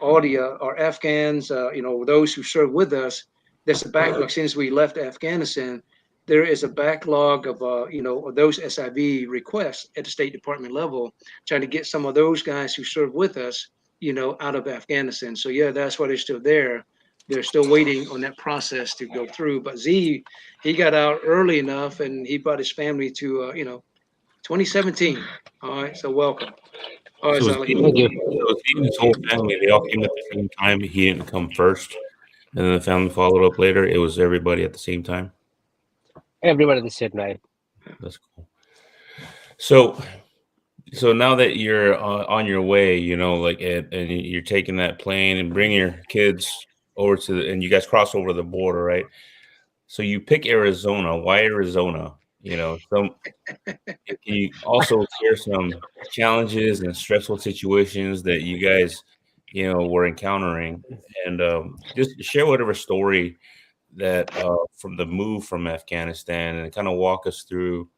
Speaker 3: all the our Afghans, those who serve with us, there's a backlog since we left Afghanistan. There is a backlog of of those SIV requests at the State Department level, trying to get some of those guys who serve with us, out of Afghanistan. So yeah, that's why they're still there. They're still waiting on that process to go through. But Z, he got out early enough, and he brought his family to 2017. All right, so welcome. All right,
Speaker 4: So was
Speaker 3: Sally.
Speaker 4: he,
Speaker 5: Thank you.
Speaker 4: so was he and his whole family, they all came at the same time. He didn't come first, and then the family followed up later. It was everybody at the same time.
Speaker 5: Everybody at the same night.
Speaker 4: That's cool. So, so now that you're on your way, like, and you're taking that plane and bring your kids over and you guys cross over the border, right? So you pick Arizona. Why Arizona? Some can you also share some challenges and stressful situations that you guys, were encountering, and just share whatever story that from the move from Afghanistan, and kind of walk us through.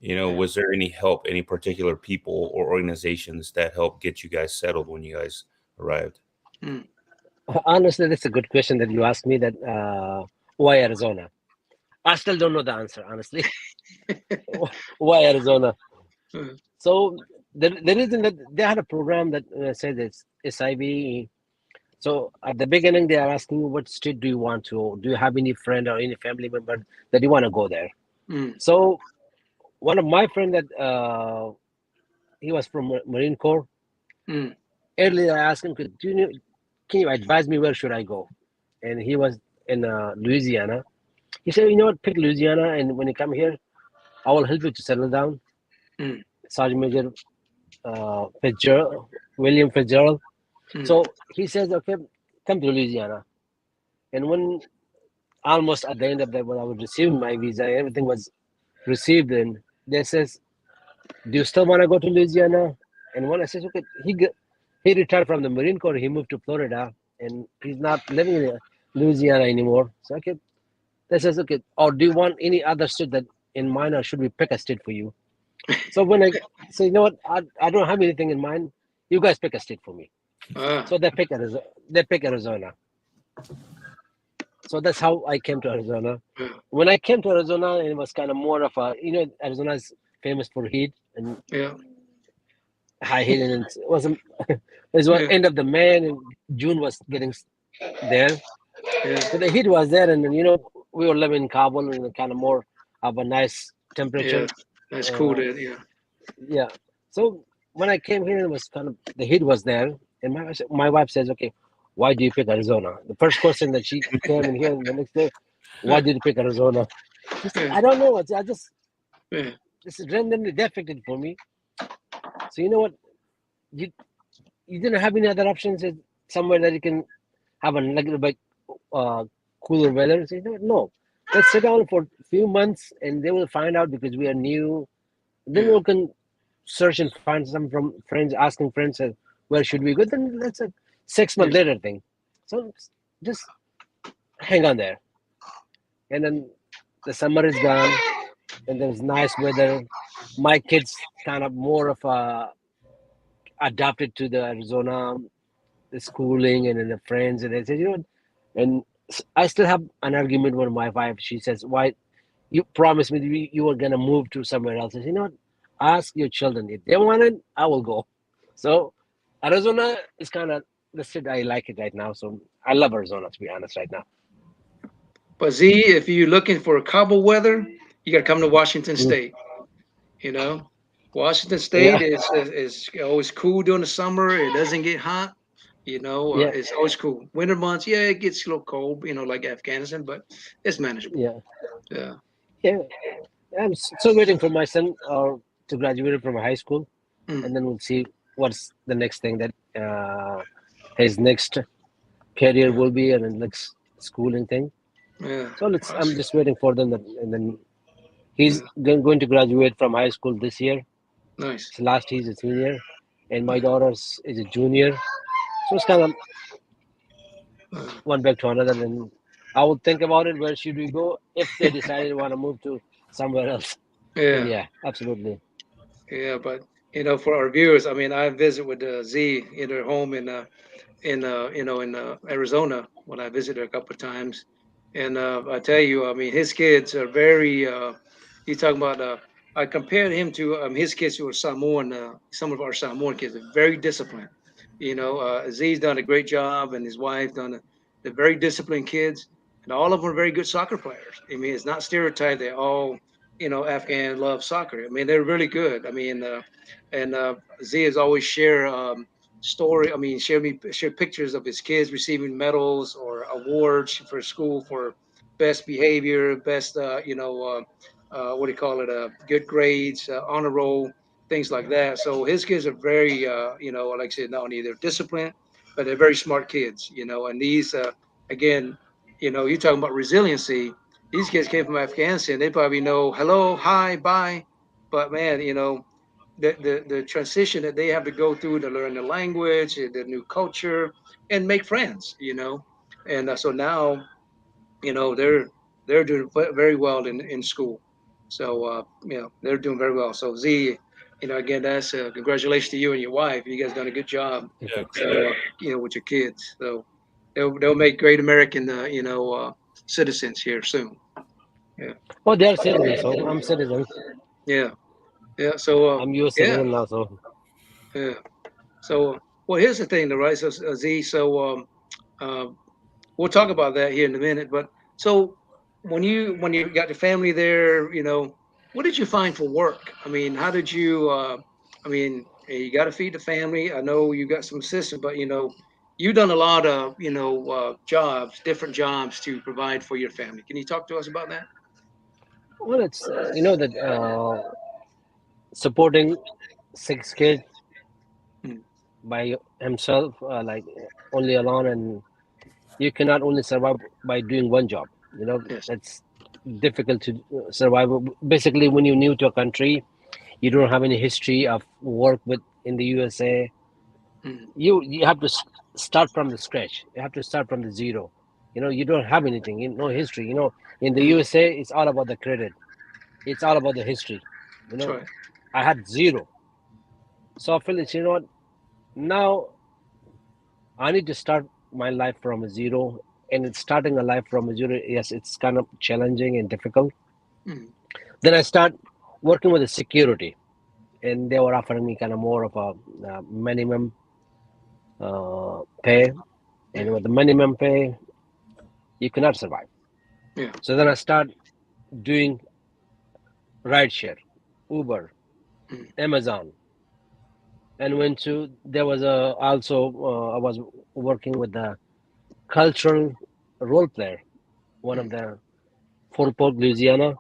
Speaker 4: Was there any help, any particular people or organizations that helped get you guys settled when you guys arrived?
Speaker 3: Mm.
Speaker 5: Honestly, that's a good question that you asked me. That why Arizona? I still don't know the answer. Honestly, why Arizona?
Speaker 3: Mm.
Speaker 5: So the reason that they had a program that says it's SIV. So at the beginning, they are asking you what state do you want to? Do you have any friend or any family member that you want to go there?
Speaker 3: Mm.
Speaker 5: So one of my friend that he was from Marine Corps.
Speaker 3: Mm.
Speaker 5: Earlier, I asked him, can you advise me where should I go? And he was in Louisiana. He said, you know what, pick Louisiana, and when you come here, I will help you to settle down.
Speaker 3: Mm.
Speaker 5: Sergeant Major Fitzgerald, William Fitzgerald.
Speaker 3: Mm.
Speaker 5: So he says, okay, come to Louisiana. And when almost at the end of that, when I was receiving my visa, everything was received, and they says, do you still want to go to Louisiana? And when I says, okay, he retired from the Marine Corps, he moved to Florida, and he's not living in Louisiana anymore. So okay, they says, okay, or do you want any other state that in mind, or should we pick a state for you? So when I say, you know what, I don't have anything in mind, you guys pick a state for me.
Speaker 3: Ah.
Speaker 5: So they pick Arizona. So that's how I came to Arizona. When I came to Arizona, it was kind of more of a, Arizona is famous for heat and
Speaker 3: Yeah.
Speaker 5: high heat, and it wasn't. It was
Speaker 3: Yeah.
Speaker 5: end of the May, and June was getting there.
Speaker 3: Yeah.
Speaker 5: So the heat was there, and then, we were living in Kabul, and kind of more of a nice temperature.
Speaker 3: Yeah. That's cool.
Speaker 5: Uh,
Speaker 3: Yeah.
Speaker 5: yeah. So when I came here, it was kind of the heat was there, and my wife says, "Okay, why do you pick Arizona?" The first question that she came in here, and the next day, why did you pick Arizona? She said,
Speaker 3: Yeah.
Speaker 5: "I don't know. I just
Speaker 3: Yeah.
Speaker 5: this is randomly defected for me." So you know what? You didn't have any other options somewhere that you can have a little bit cooler weather. So, no, let's sit down for a few months, and they will find out because we are new. Then
Speaker 3: Yeah.
Speaker 5: we can search and find some from friends, asking friends, where should we go? Then that's a 6 month later thing. So just hang on there, and then the summer is gone, and there's nice weather. My kids kind of more of adapted to the Arizona, the schooling, and then the friends, and they said, and I still have an argument with my wife. She says, "Why you promised me that you were gonna move to somewhere else?" I said, ask your children if they want it. I will go. So Arizona is kind of the state I like it right now. So I love Arizona, to be honest, right now.
Speaker 3: But Z, if you're looking for Kabul weather, you got to come to Washington
Speaker 5: Mm.
Speaker 3: State. You know, Washington
Speaker 5: Yeah,
Speaker 3: State is always cool during the summer. It doesn't get hot.
Speaker 5: yeah,
Speaker 3: It's always cool. Winter months, yeah, it gets a little cold. Like Afghanistan, but it's manageable.
Speaker 5: yeah,
Speaker 3: Yeah.
Speaker 5: yeah. I'm still waiting for my son to graduate from high school,
Speaker 3: Mm,
Speaker 5: and then we'll see what's the next thing that his next career
Speaker 3: yeah.
Speaker 5: will be, and the next schooling thing.
Speaker 3: Yeah.
Speaker 5: So let's. I'm
Speaker 3: Awesome.
Speaker 5: just waiting for them, and then he's
Speaker 3: Yeah.
Speaker 5: going to graduate from high school this year.
Speaker 3: Nice.
Speaker 5: So last he's a senior, and my
Speaker 3: Yeah.
Speaker 5: daughter's is a junior. So it's kind of
Speaker 3: Uh,
Speaker 5: one back to another. And I would think about it. Where should we go if they decided want to move to somewhere else? Then
Speaker 3: yeah.
Speaker 5: yeah, absolutely.
Speaker 3: Yeah. But for our viewers, I mean, I visit with Z in her home in Arizona when I visited a couple of times, and I tell you, I mean, his kids are very. He's talking about. I compared him to his kids who are Samoan. Some of our Samoan kids are very disciplined. Z's done a great job, and his wife done. They're very disciplined kids, and all of them are very good soccer players. I mean, it's not stereotyped. They all, Afghan love soccer. I mean, they're really good. I mean, and Z has always share. Story. I mean, share pictures of his kids receiving medals or awards for school for best behavior, best what do you call it? Good grades, honor roll, things like that. So his kids are very like I said, not only they're disciplined, but they're very smart kids. And these again, you're talking about resiliency. These kids came from Afghanistan. They probably know hello, hi, bye, but man, the transition that they have to go through to learn the language, the new culture, and make friends. And so now they're doing very well in school. So they're doing very well. So Z, again, that's congratulations to you and your wife. You guys done a good job.
Speaker 5: Thank
Speaker 4: Yeah,
Speaker 5: you.
Speaker 3: So with your kids. So they'll make great American citizens here soon. Yeah,
Speaker 5: Oh, they are citizens. So I'm citizen.
Speaker 3: yeah, yeah. So
Speaker 5: I'm U.S.
Speaker 3: yeah,
Speaker 5: citizen now. So
Speaker 3: yeah. So well, here's the thing, though, right? So Z, so uh, we'll talk about that here in a minute. But so when you got the family there, what did you find for work? I mean, how did you? I mean, you got to feed the family. I know you got some assistance, but you've done a lot of jobs, different jobs to provide for your family. Can you talk to us about that?
Speaker 5: well, it's that supporting 6 kids
Speaker 3: Mm,
Speaker 5: by himself, like only alone, and you cannot only survive by doing one job.
Speaker 3: yes.
Speaker 5: That's difficult to survive. Basically, when you're new to a country, you don't have any history of work with in the USA.
Speaker 3: Mm,
Speaker 5: You have to start from the scratch. You have to start from the zero. You don't have anything, no history. In the
Speaker 3: mm,
Speaker 5: USA, it's all about the credit. It's all about the history. You
Speaker 3: that's
Speaker 5: know,
Speaker 3: right.
Speaker 5: I had zero. So I feel it's, what, now I need to start my life from a zero. And it's starting a life from a zero. Yes, it's kind of challenging and difficult.
Speaker 3: Mm,
Speaker 5: Then I start working with the security, and they were offering me kind of more of a minimum pay.
Speaker 3: yeah,
Speaker 5: And with the minimum pay, you cannot survive.
Speaker 3: yeah.
Speaker 5: So then I start doing rideshare, Uber,
Speaker 3: Mm,
Speaker 5: Amazon, and went to there was a also I was working with the cultural role player, one of
Speaker 3: mm,
Speaker 5: the Fort Polk, Louisiana,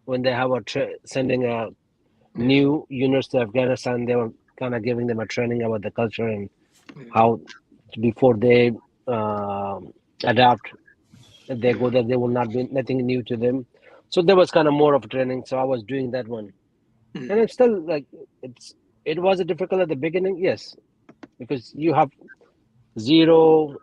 Speaker 5: when they have sending
Speaker 3: yeah,
Speaker 5: new units to Afghanistan. They were kind of giving them a training about the culture and
Speaker 3: yeah,
Speaker 5: how before they uh, adapt, if they
Speaker 3: yeah.
Speaker 5: go there, they will not be nothing new to them. So there was kind of more of a training. So I was doing that one, and
Speaker 3: Mm,
Speaker 5: it's still like it's it was difficult at the beginning, yes, because you have zero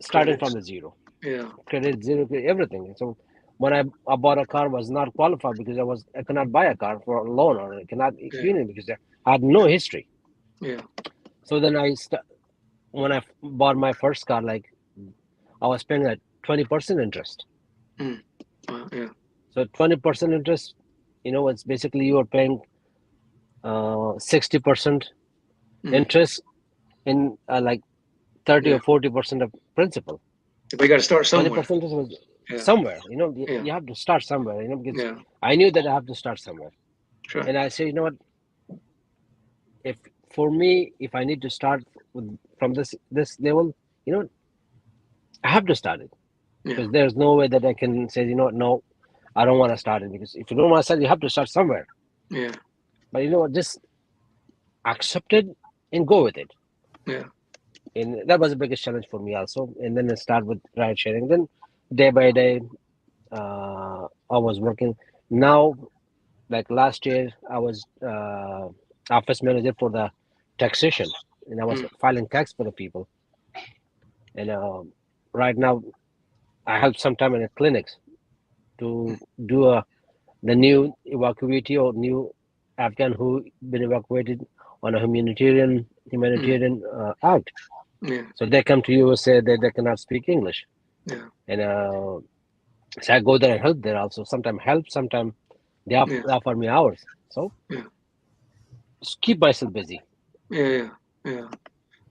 Speaker 5: starting from
Speaker 3: credits.
Speaker 5: the zero
Speaker 3: Yeah,
Speaker 5: credit, zero everything. So when I bought a car, I was not qualified because I could not buy a car for a loan, or I cannot
Speaker 3: yeah,
Speaker 5: do anything because I had no history.
Speaker 3: yeah.
Speaker 5: So then when I bought my first car, like I was paying like 20% interest.
Speaker 3: Mm, yeah.
Speaker 5: So 20% interest, it's basically you are paying 60%
Speaker 3: Mm.
Speaker 5: interest in like 30
Speaker 3: Yeah.
Speaker 5: or 40% of principal.
Speaker 3: We got to start
Speaker 5: Twenty
Speaker 3: somewhere.
Speaker 5: percent was
Speaker 3: Yeah.
Speaker 5: somewhere.
Speaker 3: Yeah.
Speaker 5: You have to start somewhere. Because
Speaker 3: Yeah.
Speaker 5: I knew that I have to start somewhere.
Speaker 3: Sure.
Speaker 5: And I say, you know what? If for me, if I need to start from this level, you know, I have to start it
Speaker 3: Yeah.
Speaker 5: because there's no way that I can say, you know what? No, I don't want to start it because if you don't want to start, you have to start somewhere.
Speaker 3: Yeah.
Speaker 5: But you know what? Just accept it and go with it.
Speaker 3: Yeah.
Speaker 5: And that was the biggest challenge for me also. And then I start with ride sharing. Then day by day, I was working. Now, like last year, I was office manager for the taxation, and I was
Speaker 3: Mm.
Speaker 5: filing tax for the people. And right now, I help sometime in the clinics to do the new evacuee or new Afghan who been evacuated on a
Speaker 3: Mm.
Speaker 5: humanitarian act.
Speaker 3: Yeah.
Speaker 5: So they come to USA that they cannot speak English,
Speaker 3: Yeah.
Speaker 5: and so I go there and help there also. Sometimes help, sometimes they
Speaker 3: Yeah.
Speaker 5: offer me hours. So
Speaker 3: Yeah.
Speaker 5: just keep myself busy.
Speaker 3: Yeah. Yeah. Yeah.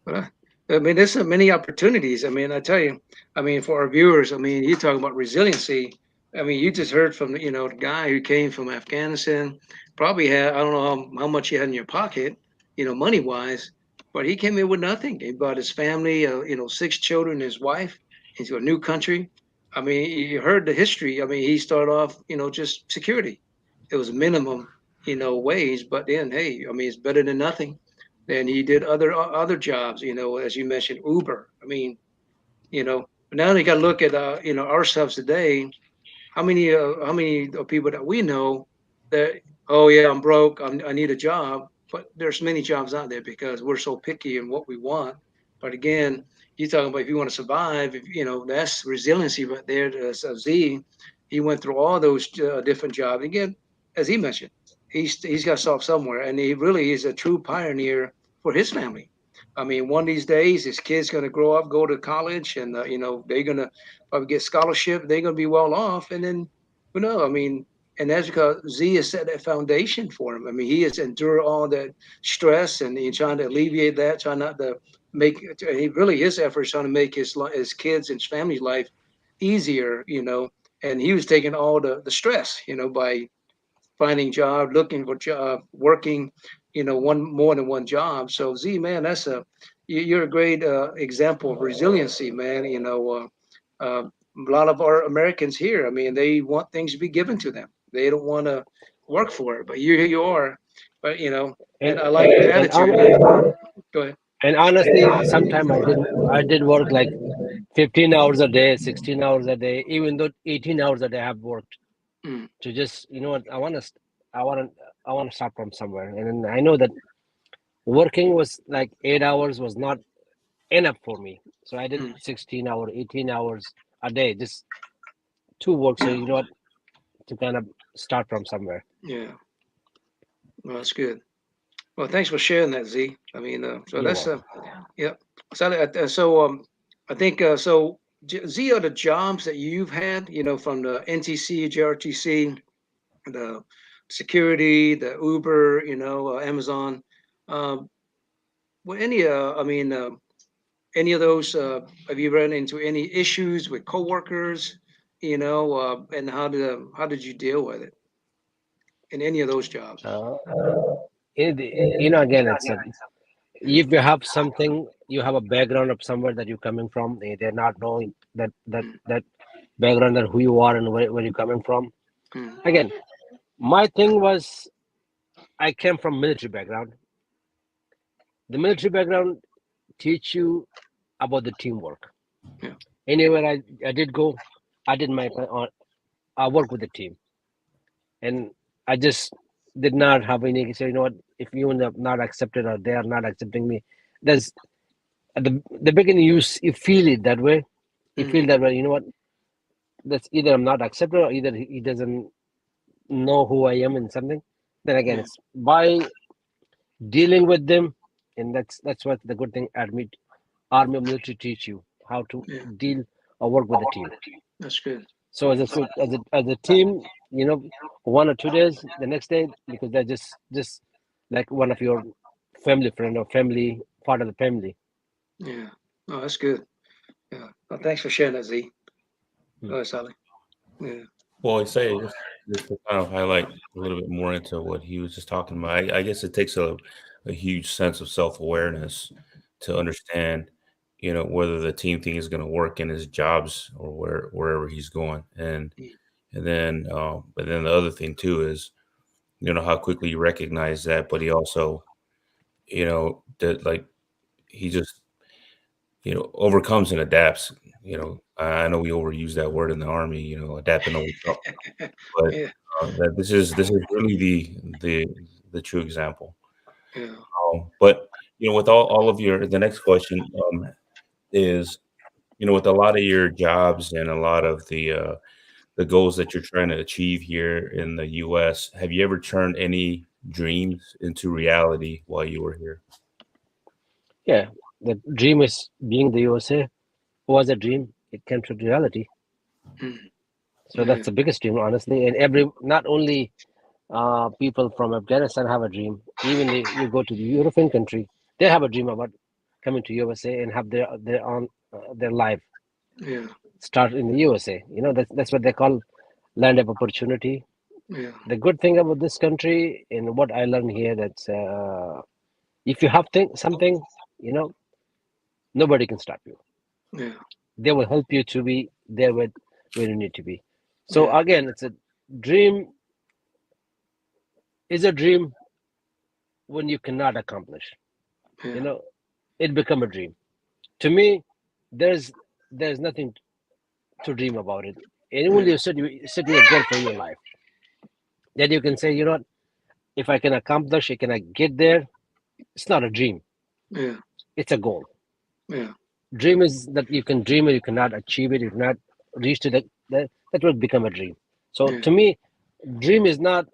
Speaker 3: But I mean, there's so many opportunities. I mean, I tell you, I mean, for our viewers, I mean, you talking about resiliency. I mean, you just heard from the guy who came from Afghanistan. Probably had I don't know how much you had in your pocket, money wise, but he came in with nothing. He brought his family, 6 children, his wife, into a new country. I mean, you heard the history. I mean, he started off, just security. It was minimum, wage, but then, hey, I mean, it's better than nothing. Then he did other jobs, as you mentioned, Uber. I mean, but now you got to look at ourselves today. How many people that we know that, oh yeah, I'm broke, I need a job, but there's many jobs out there because we're so picky in what we want. But again, you talking about if you want to survive, that's resiliency right there. So Z, he went through all those different jobs. Again, as he mentioned, he's got to start somewhere, and he really is a true pioneer for his family. I mean, one of these days, his kid's going to grow up, go to college, and they're going to probably get scholarship. They're going to be well off, and then who knows? I mean, and that's because Z has set that foundation for him. I mean, he has endured all that stress, and he's trying to alleviate that, trying not to make. He really his efforts trying to make his kids and his family's life easier. And he was taking all the stress, by finding job, looking for job, working, one more than one job. So Z, man, you're a great example of resiliency, man. A lot of our Americans here, I mean, they want things to be given to them. They don't want to work for it. But here you are. But and
Speaker 5: And
Speaker 3: I like your
Speaker 5: and
Speaker 3: attitude. Go ahead.
Speaker 5: and honestly, sometimes I did work like 15 hours a day, 16 hours a day, even though 18 hours a day I have worked
Speaker 3: Mm,
Speaker 5: to just you know what I want to I want to start from somewhere, and then I know that working was like 8 hours was not enough for me, so I did
Speaker 3: mm,
Speaker 5: 16 hours, 18 hours a day, just two work. So you know what, to kind of start from somewhere.
Speaker 3: yeah, well, that's good. Well, thanks for sharing that, Z. I mean, so
Speaker 5: You're
Speaker 3: that's
Speaker 5: welcome.
Speaker 3: yeah. So I think so. Z, are the jobs that you've had, from the NTC, JRTC, the security, the Uber, Amazon. Um, well, I mean, any of those, have you run into any issues with coworkers, and how did you deal with it in any of those jobs?
Speaker 5: Uh, again, it's a if you have something, you have a background of somewhere that you're coming from. They're not knowing that background and who you are and where you're coming from.
Speaker 3: Mm,
Speaker 5: Again, my thing was I came from military background. The military background teach you about the teamwork.
Speaker 3: yeah.
Speaker 5: Anywhere I did go, I did I work with the team, and I just did not have any say. You know what? If you end up not accepted or they are not accepting me, there's at the beginning you feel it that way. You
Speaker 3: Mm,
Speaker 5: feel that way. You know what? That's either I'm not accepted or either he doesn't know who I am in something. Then again,
Speaker 3: yeah.
Speaker 5: it's by dealing with them, and that's what the good thing army or military teach you how to
Speaker 3: Yeah.
Speaker 5: deal or work with the team.
Speaker 3: That's good.
Speaker 5: So as a team, 1 or 2 days, the next day, because they're just like one of your family friend or family part of the family.
Speaker 3: Yeah. Oh, that's good. Yeah. Well, thanks for sharing that, Z.
Speaker 5: Hmm.
Speaker 3: Go ahead, Sally. Yeah.
Speaker 4: Well, I say just to kind of highlight a little bit more into what he was just talking about, I guess it takes a huge sense of self-awareness to understand, whether the team thing is going to work in his jobs or wherever he's going. But then the other thing too is, how quickly you recognize that, but he also, that like he just, overcomes and adapts. I know we overuse that word in the army, adapt and overcome, but
Speaker 3: Yeah,
Speaker 4: that this is really the true example.
Speaker 3: yeah.
Speaker 4: But with all of the next question is, with a lot of your jobs and a lot of the goals that you're trying to achieve here in the U.S., have you ever turned any dreams into reality while you were here?
Speaker 5: Yeah, the dream is being the USA was a dream. It came to reality.
Speaker 3: Mm,
Speaker 5: So
Speaker 3: yeah,
Speaker 5: that's the biggest dream, honestly. And not only people from Afghanistan have a dream. Even you go to the European country, they have a dream about coming to USA and have their own their life
Speaker 3: yeah,
Speaker 5: start in the USA. That's what they call land of opportunity.
Speaker 3: yeah,
Speaker 5: The good thing about this country and what I learned here that if you have something, you know, nobody can stop you.
Speaker 3: yeah,
Speaker 5: They will help you to be there where you need to be. So
Speaker 3: yeah,
Speaker 5: again, it's a dream is a dream when you cannot accomplish. You
Speaker 3: yeah,
Speaker 5: know, it become a dream. To me, there's there's nothing to dream about it. And when
Speaker 3: yeah,
Speaker 5: you set a goal for your life, then you can say, if I can accomplish it, can I get there? It's not a dream.
Speaker 3: yeah,
Speaker 5: It's a goal.
Speaker 3: yeah,
Speaker 5: Dream is that you can dream it, you cannot achieve it, you cannot reach to that will become a dream. So
Speaker 3: yeah,
Speaker 5: to me, dream is not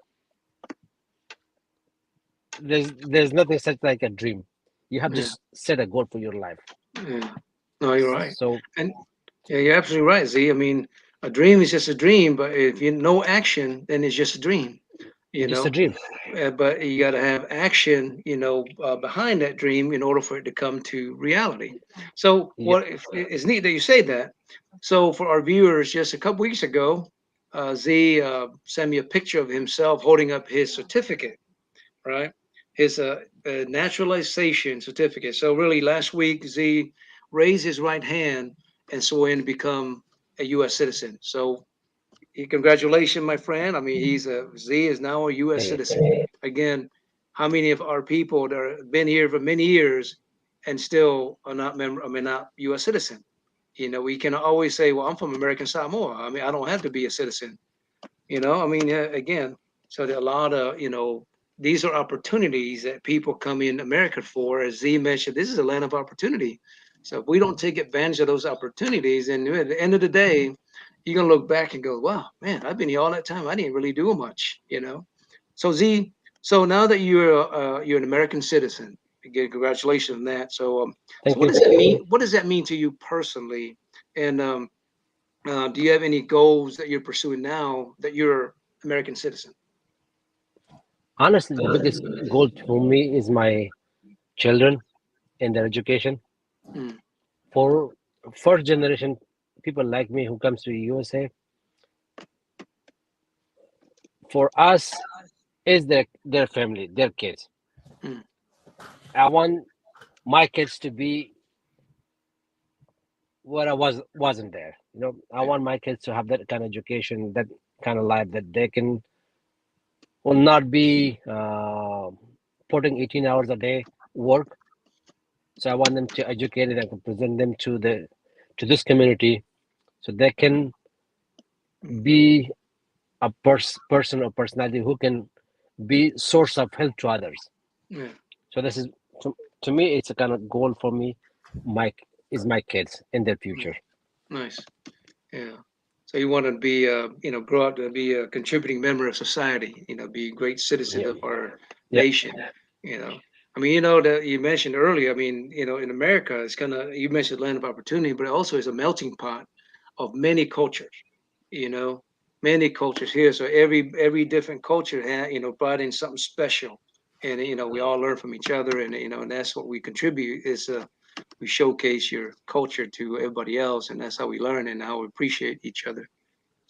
Speaker 5: there's nothing such like a dream. You have to
Speaker 3: yeah,
Speaker 5: set a goal for your life.
Speaker 3: yeah. No, you're right.
Speaker 5: So
Speaker 3: And yeah, you're absolutely right, Z. I mean, a dream is just a dream, but if you no action, then it's just a dream, you
Speaker 5: it's just a
Speaker 3: know.
Speaker 5: dream.
Speaker 3: But you got to have action, behind that dream in order for it to come to reality. So,
Speaker 5: Yep.
Speaker 3: what if it's neat that you say that? So, for our viewers, just a couple weeks ago, Z sent me a picture of himself holding up his certificate, right? His naturalization certificate. So, really, last week, Z raised his right hand and swore in to become a U.S. citizen. So, congratulations, my friend. I mean, Z is now a U.S.
Speaker 5: Thank
Speaker 3: citizen. Again, how many of our people that have been here for many years and still are not not U.S. citizen? We can always say, "Well, I'm from American Samoa. I mean, I don't have to be a citizen." I mean, again, so there are a lot of these are opportunities that people come in America for. As Z mentioned, this is a land of opportunity. So if we don't take advantage of those opportunities, and at the end of the day, you're gonna look back and go, "Wow, man, I've been here all that time. I didn't really do much." So Z, so now that you're an American citizen, again, congratulations on that. So what
Speaker 5: you.
Speaker 3: does that mean? What does that mean to you personally? And do you have any goals that you're pursuing now that you're American citizen?
Speaker 5: Honestly, the biggest goal for me is my children and their education.
Speaker 3: Mm,
Speaker 5: For first generation people like me who comes to USA, for us is their family, their kids.
Speaker 3: mm,
Speaker 5: I want my kids to be what I wasn't there. I
Speaker 3: yeah,
Speaker 5: want my kids to have that kind of education, that kind of life that they will not be putting 18 hours a day work. So I want them to educate and I can present them to this community so they can be a person or personality who can be source of help to others.
Speaker 3: yeah,
Speaker 5: So this is to me, it's a kind of goal for me. My is my kids in their
Speaker 3: mm,
Speaker 5: future.
Speaker 3: nice. Yeah. So you want to be, grow up to be a contributing member of society. Be great citizens
Speaker 5: Yeah,
Speaker 3: of our
Speaker 5: yeah,
Speaker 3: nation. You know, I mean, that you mentioned earlier. I mean, in America, it's you mentioned land of opportunity, but it also is a melting pot of many cultures. You know, many cultures here. So every different culture brought in something special, and we all learn from each other, and and that's what we contribute is we showcase your culture to everybody else, and that's how we learn and how we appreciate each other.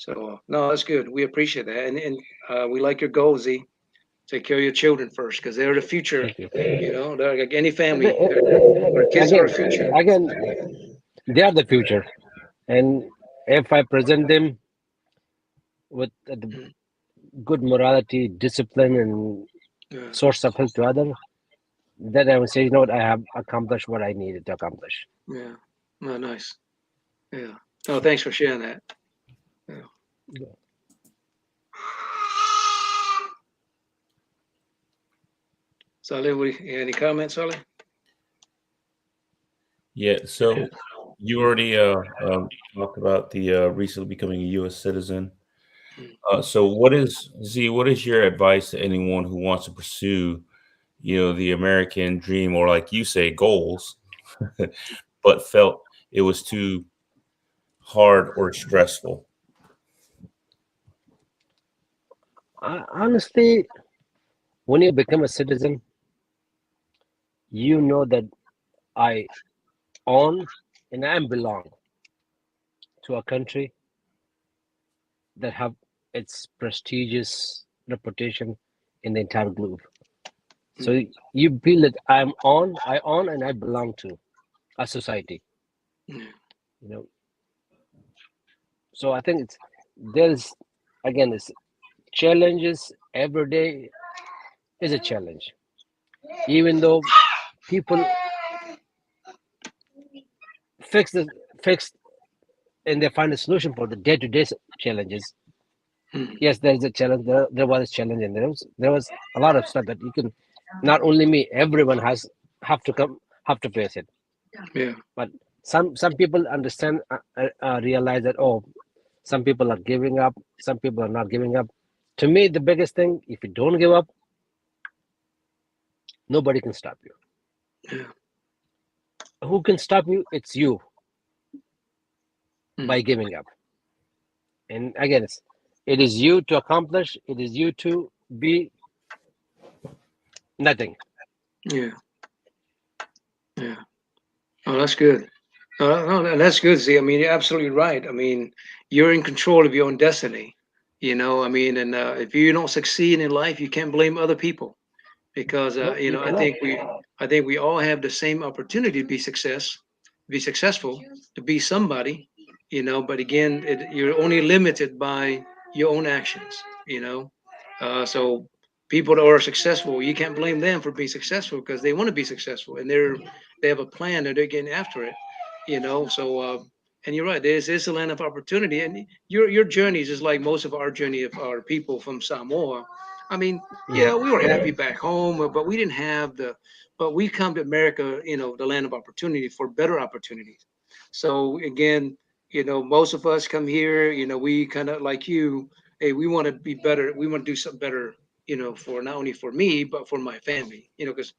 Speaker 3: So no, that's good. We appreciate that, and we like your goal, Z. Take care of your children first, because they're the future.
Speaker 5: Thank you.
Speaker 3: They're like any family.
Speaker 5: The-
Speaker 3: Our kids are our
Speaker 5: again,
Speaker 3: future.
Speaker 5: again, they are the future, and if I present them with the
Speaker 3: Mm,
Speaker 5: good morality, discipline, and
Speaker 3: yeah,
Speaker 5: source of help to other, then I would say, you know what, I have accomplished what I needed to accomplish.
Speaker 3: yeah. Oh, nice. Yeah. Oh, thanks for sharing that. Yeah. Saleh, any comments, Saleh?
Speaker 4: Yeah. So you already talked about the recently becoming a U.S. citizen.
Speaker 3: Mm,
Speaker 4: So what is Z? What is your advice to anyone who wants to pursue, the American dream, or like you say, goals, but felt it was too hard or stressful?
Speaker 5: Honestly, when you become a citizen, you know that I own and I belong to a country that have its prestigious reputation in the entire globe. So
Speaker 3: mm,
Speaker 5: you feel that I own and I belong to a society,
Speaker 3: yeah,
Speaker 5: you know. So I think there's again it's challenges every day is a challenge. Even though people fix the fix and they find a solution for the day-to-day challenges.
Speaker 3: mm,
Speaker 5: Yes, there is a challenge. There was a challenge, and there was a lot of stuff that you can. Not only me, everyone have to face it.
Speaker 3: yeah,
Speaker 5: But some people understand, realize that some people are giving up, some people are not giving up. To me, the biggest thing, if you don't give up, nobody can stop you.
Speaker 3: yeah.
Speaker 5: Who can stop you? It's you
Speaker 3: Mm,
Speaker 5: by giving up. And again, it is you to accomplish. It is you to be nothing.
Speaker 3: yeah, yeah. Oh, that's good. No, that's good, Z. I mean, you're absolutely right. I mean, you're in control of your own destiny. I mean, and if you don't succeed in life, you can't blame other people because
Speaker 5: No, you
Speaker 3: I
Speaker 5: cannot.
Speaker 3: think we all have the same opportunity to be successful, to be somebody. But again, you're only limited by your own actions. So people that are successful, you can't blame them for being successful because they want to be successful and they have a plan and they're getting after it. So and you're right, there's a land of opportunity, and your journey is just like most of our journey of our people from Samoa. I mean, yeah,
Speaker 5: Mhm.
Speaker 3: we were happy back home, but we didn't have but we come to America, the land of opportunity for better opportunities. So again, most of us come here, we kind of like you, hey, we want to be better. We want to do something better, for not only for me, but for my family, because,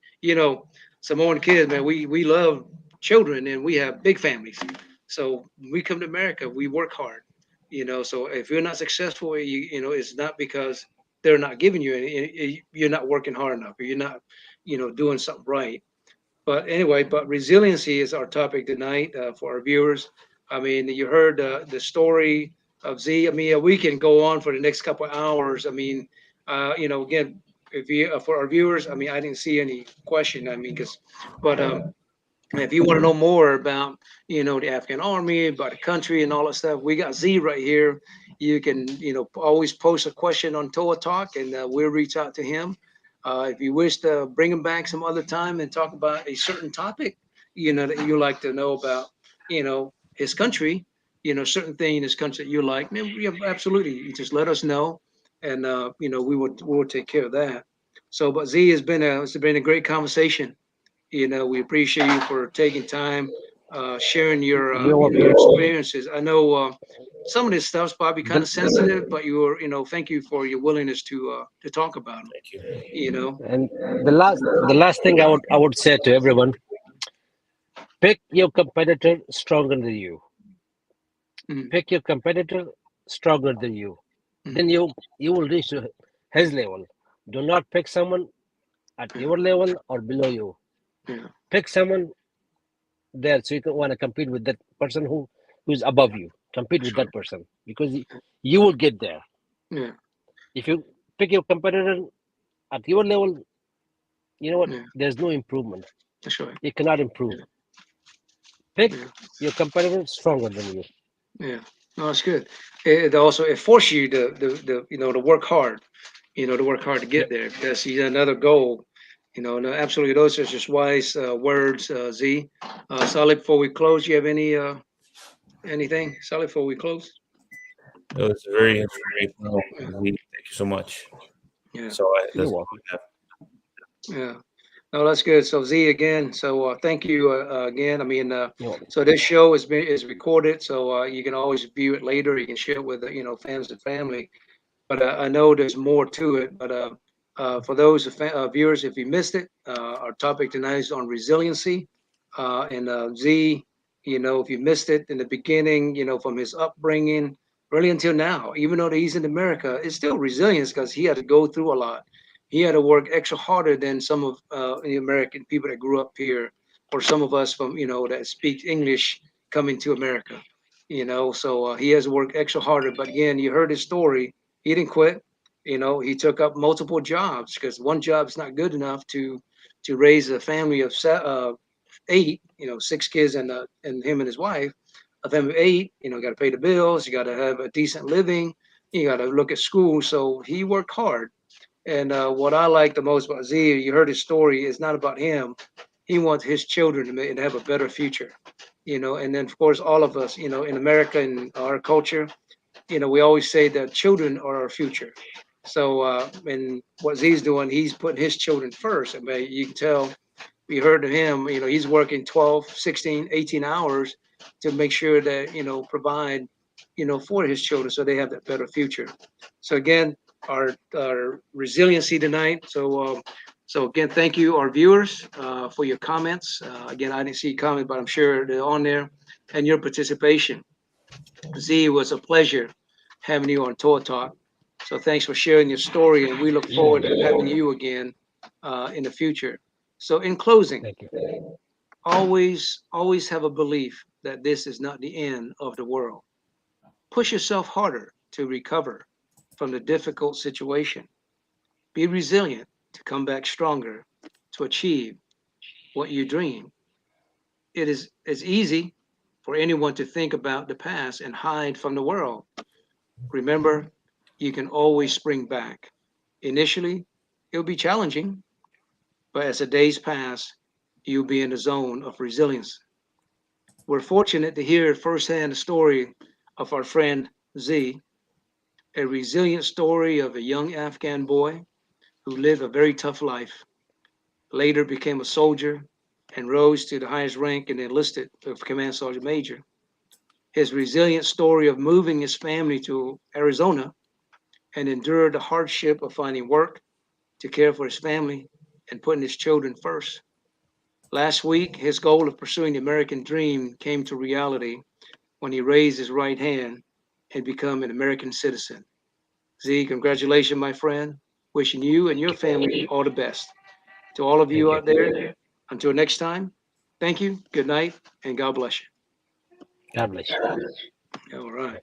Speaker 3: Samoan kids, man, we love children and we have big families. So when we come to America, we work hard, so if you're not successful, it's not because they're not giving you any, you're not working hard enough, or you're not, doing something right. But anyway, but resiliency is our topic tonight, for our viewers. I mean, you heard the story of Z. I mean, we can go on for the next couple of hours. I mean, again, if you for our viewers, I mean, I didn't see any question. I mean, but if you want to know more about, the Afghan army, about the country and all that stuff, we got Z right here. You can, always post a question on Toa Talk, and we'll reach out to him. If you wish to bring him back some other time and talk about a certain topic, that you like to know about, his country, certain thing in his country that you like, man, yeah, absolutely. You just let us know, and we will take care of that. So, but Z, it's been a great conversation. We appreciate you for taking time, sharing
Speaker 5: You're
Speaker 3: your
Speaker 5: welcome.
Speaker 3: experiences. I know some of this stuff's probably kind
Speaker 5: The,
Speaker 3: of sensitive, but thank you for your willingness to talk about them.
Speaker 4: Thank you.
Speaker 3: You know,
Speaker 5: and the last thing I would say to everyone: pick your competitor stronger than you.
Speaker 3: mm,
Speaker 5: Pick your competitor stronger than you.
Speaker 3: mm,
Speaker 5: Then you will reach to his level. Do not pick someone at
Speaker 3: yeah,
Speaker 5: your level or below you.
Speaker 3: yeah,
Speaker 5: Pick someone there so you can want to compete with that person who's above you. compete
Speaker 3: That's
Speaker 5: with
Speaker 3: right.
Speaker 5: that person because you will get there.
Speaker 3: Yeah.
Speaker 5: If you pick your competitor at your level, you know what?
Speaker 3: Yeah.
Speaker 5: There's no improvement.
Speaker 3: That's right.
Speaker 5: You cannot improve. Pick
Speaker 3: Yeah.
Speaker 5: your competitor stronger than you.
Speaker 3: Yeah. No, that's good. It also it forces you to to work hard. To work hard to get
Speaker 5: Yep.
Speaker 3: there. That's another goal. No, absolutely. Those are just wise words, Z. Solid. Before we close, you have anything? Solid. Before we close.
Speaker 4: It was very informational. Z. Thank you so much.
Speaker 3: Yeah.
Speaker 5: You're
Speaker 4: That's
Speaker 5: welcome.
Speaker 4: all I have.
Speaker 3: Yeah. No, that's good. So Z again. So thank you again. I mean,
Speaker 5: You're welcome.
Speaker 3: so this show is recorded, so you can always view it later. You can share it with fans and family. But I know there's more to it. But for those viewers, if you missed it, our topic tonight is on resiliency. And Z, if you missed it in the beginning, from his upbringing, really until now, even though he's in America, it's still resilience because he had to go through a lot. He had to work extra harder than some of the American people that grew up here, or some of us from that speak English coming to America. So he has to work extra harder. But again, you heard his story. He didn't quit. He took up multiple jobs because one job is not good enough to raise a family of eight. Six kids and him and his wife. A family of eight. Got to pay the bills. You got to have a decent living. You got to look at school. So he worked hard. And what I like the most about Z, you heard his story. It's not about him. He wants his children to have a better future. And then of course all of us. In America and our culture, we always say that children are our future. So, and what Z's doing, he's putting his children first. I mean, you can tell, we heard of him, he's working 12, 16, 18 hours to make sure that, provide, for his children so they have that better future. So again, our resiliency tonight. So again, thank you, our viewers, for your comments. Again, I didn't see comments, but I'm sure they're on there, and your participation. Z, it was a pleasure having you on Tour Talk. So thanks for sharing your story, and we look
Speaker 5: You're
Speaker 3: forward to
Speaker 5: welcome.
Speaker 3: having you again in the future. So in closing,
Speaker 5: Thank you.
Speaker 3: always have a belief that this is not the end of the world. Push yourself harder to recover from the difficult situation. Be resilient to come back stronger to achieve what you dream. It's easy for anyone to think about the past and hide from the world. Remember, you can always spring back. Initially, it'll be challenging, but as the days pass, you'll be in the zone of resilience. We're fortunate to hear firsthand the story of our friend Z, a resilient story of a young Afghan boy who lived a very tough life, later became a soldier, and rose to the highest rank and enlisted of Command Sergeant Major. His resilient story of moving his family to Arizona and endured the hardship of finding work to care for his family and putting his children first. Last week, his goal of pursuing the American dream came to reality when he raised his right hand and became an American citizen. Z, congratulations, my friend. Wishing you and your family all the best. To all of
Speaker 5: Thank
Speaker 3: you
Speaker 5: you.
Speaker 3: out there, until next time, thank you, good night, and God bless
Speaker 5: God bless you.
Speaker 3: you. All right.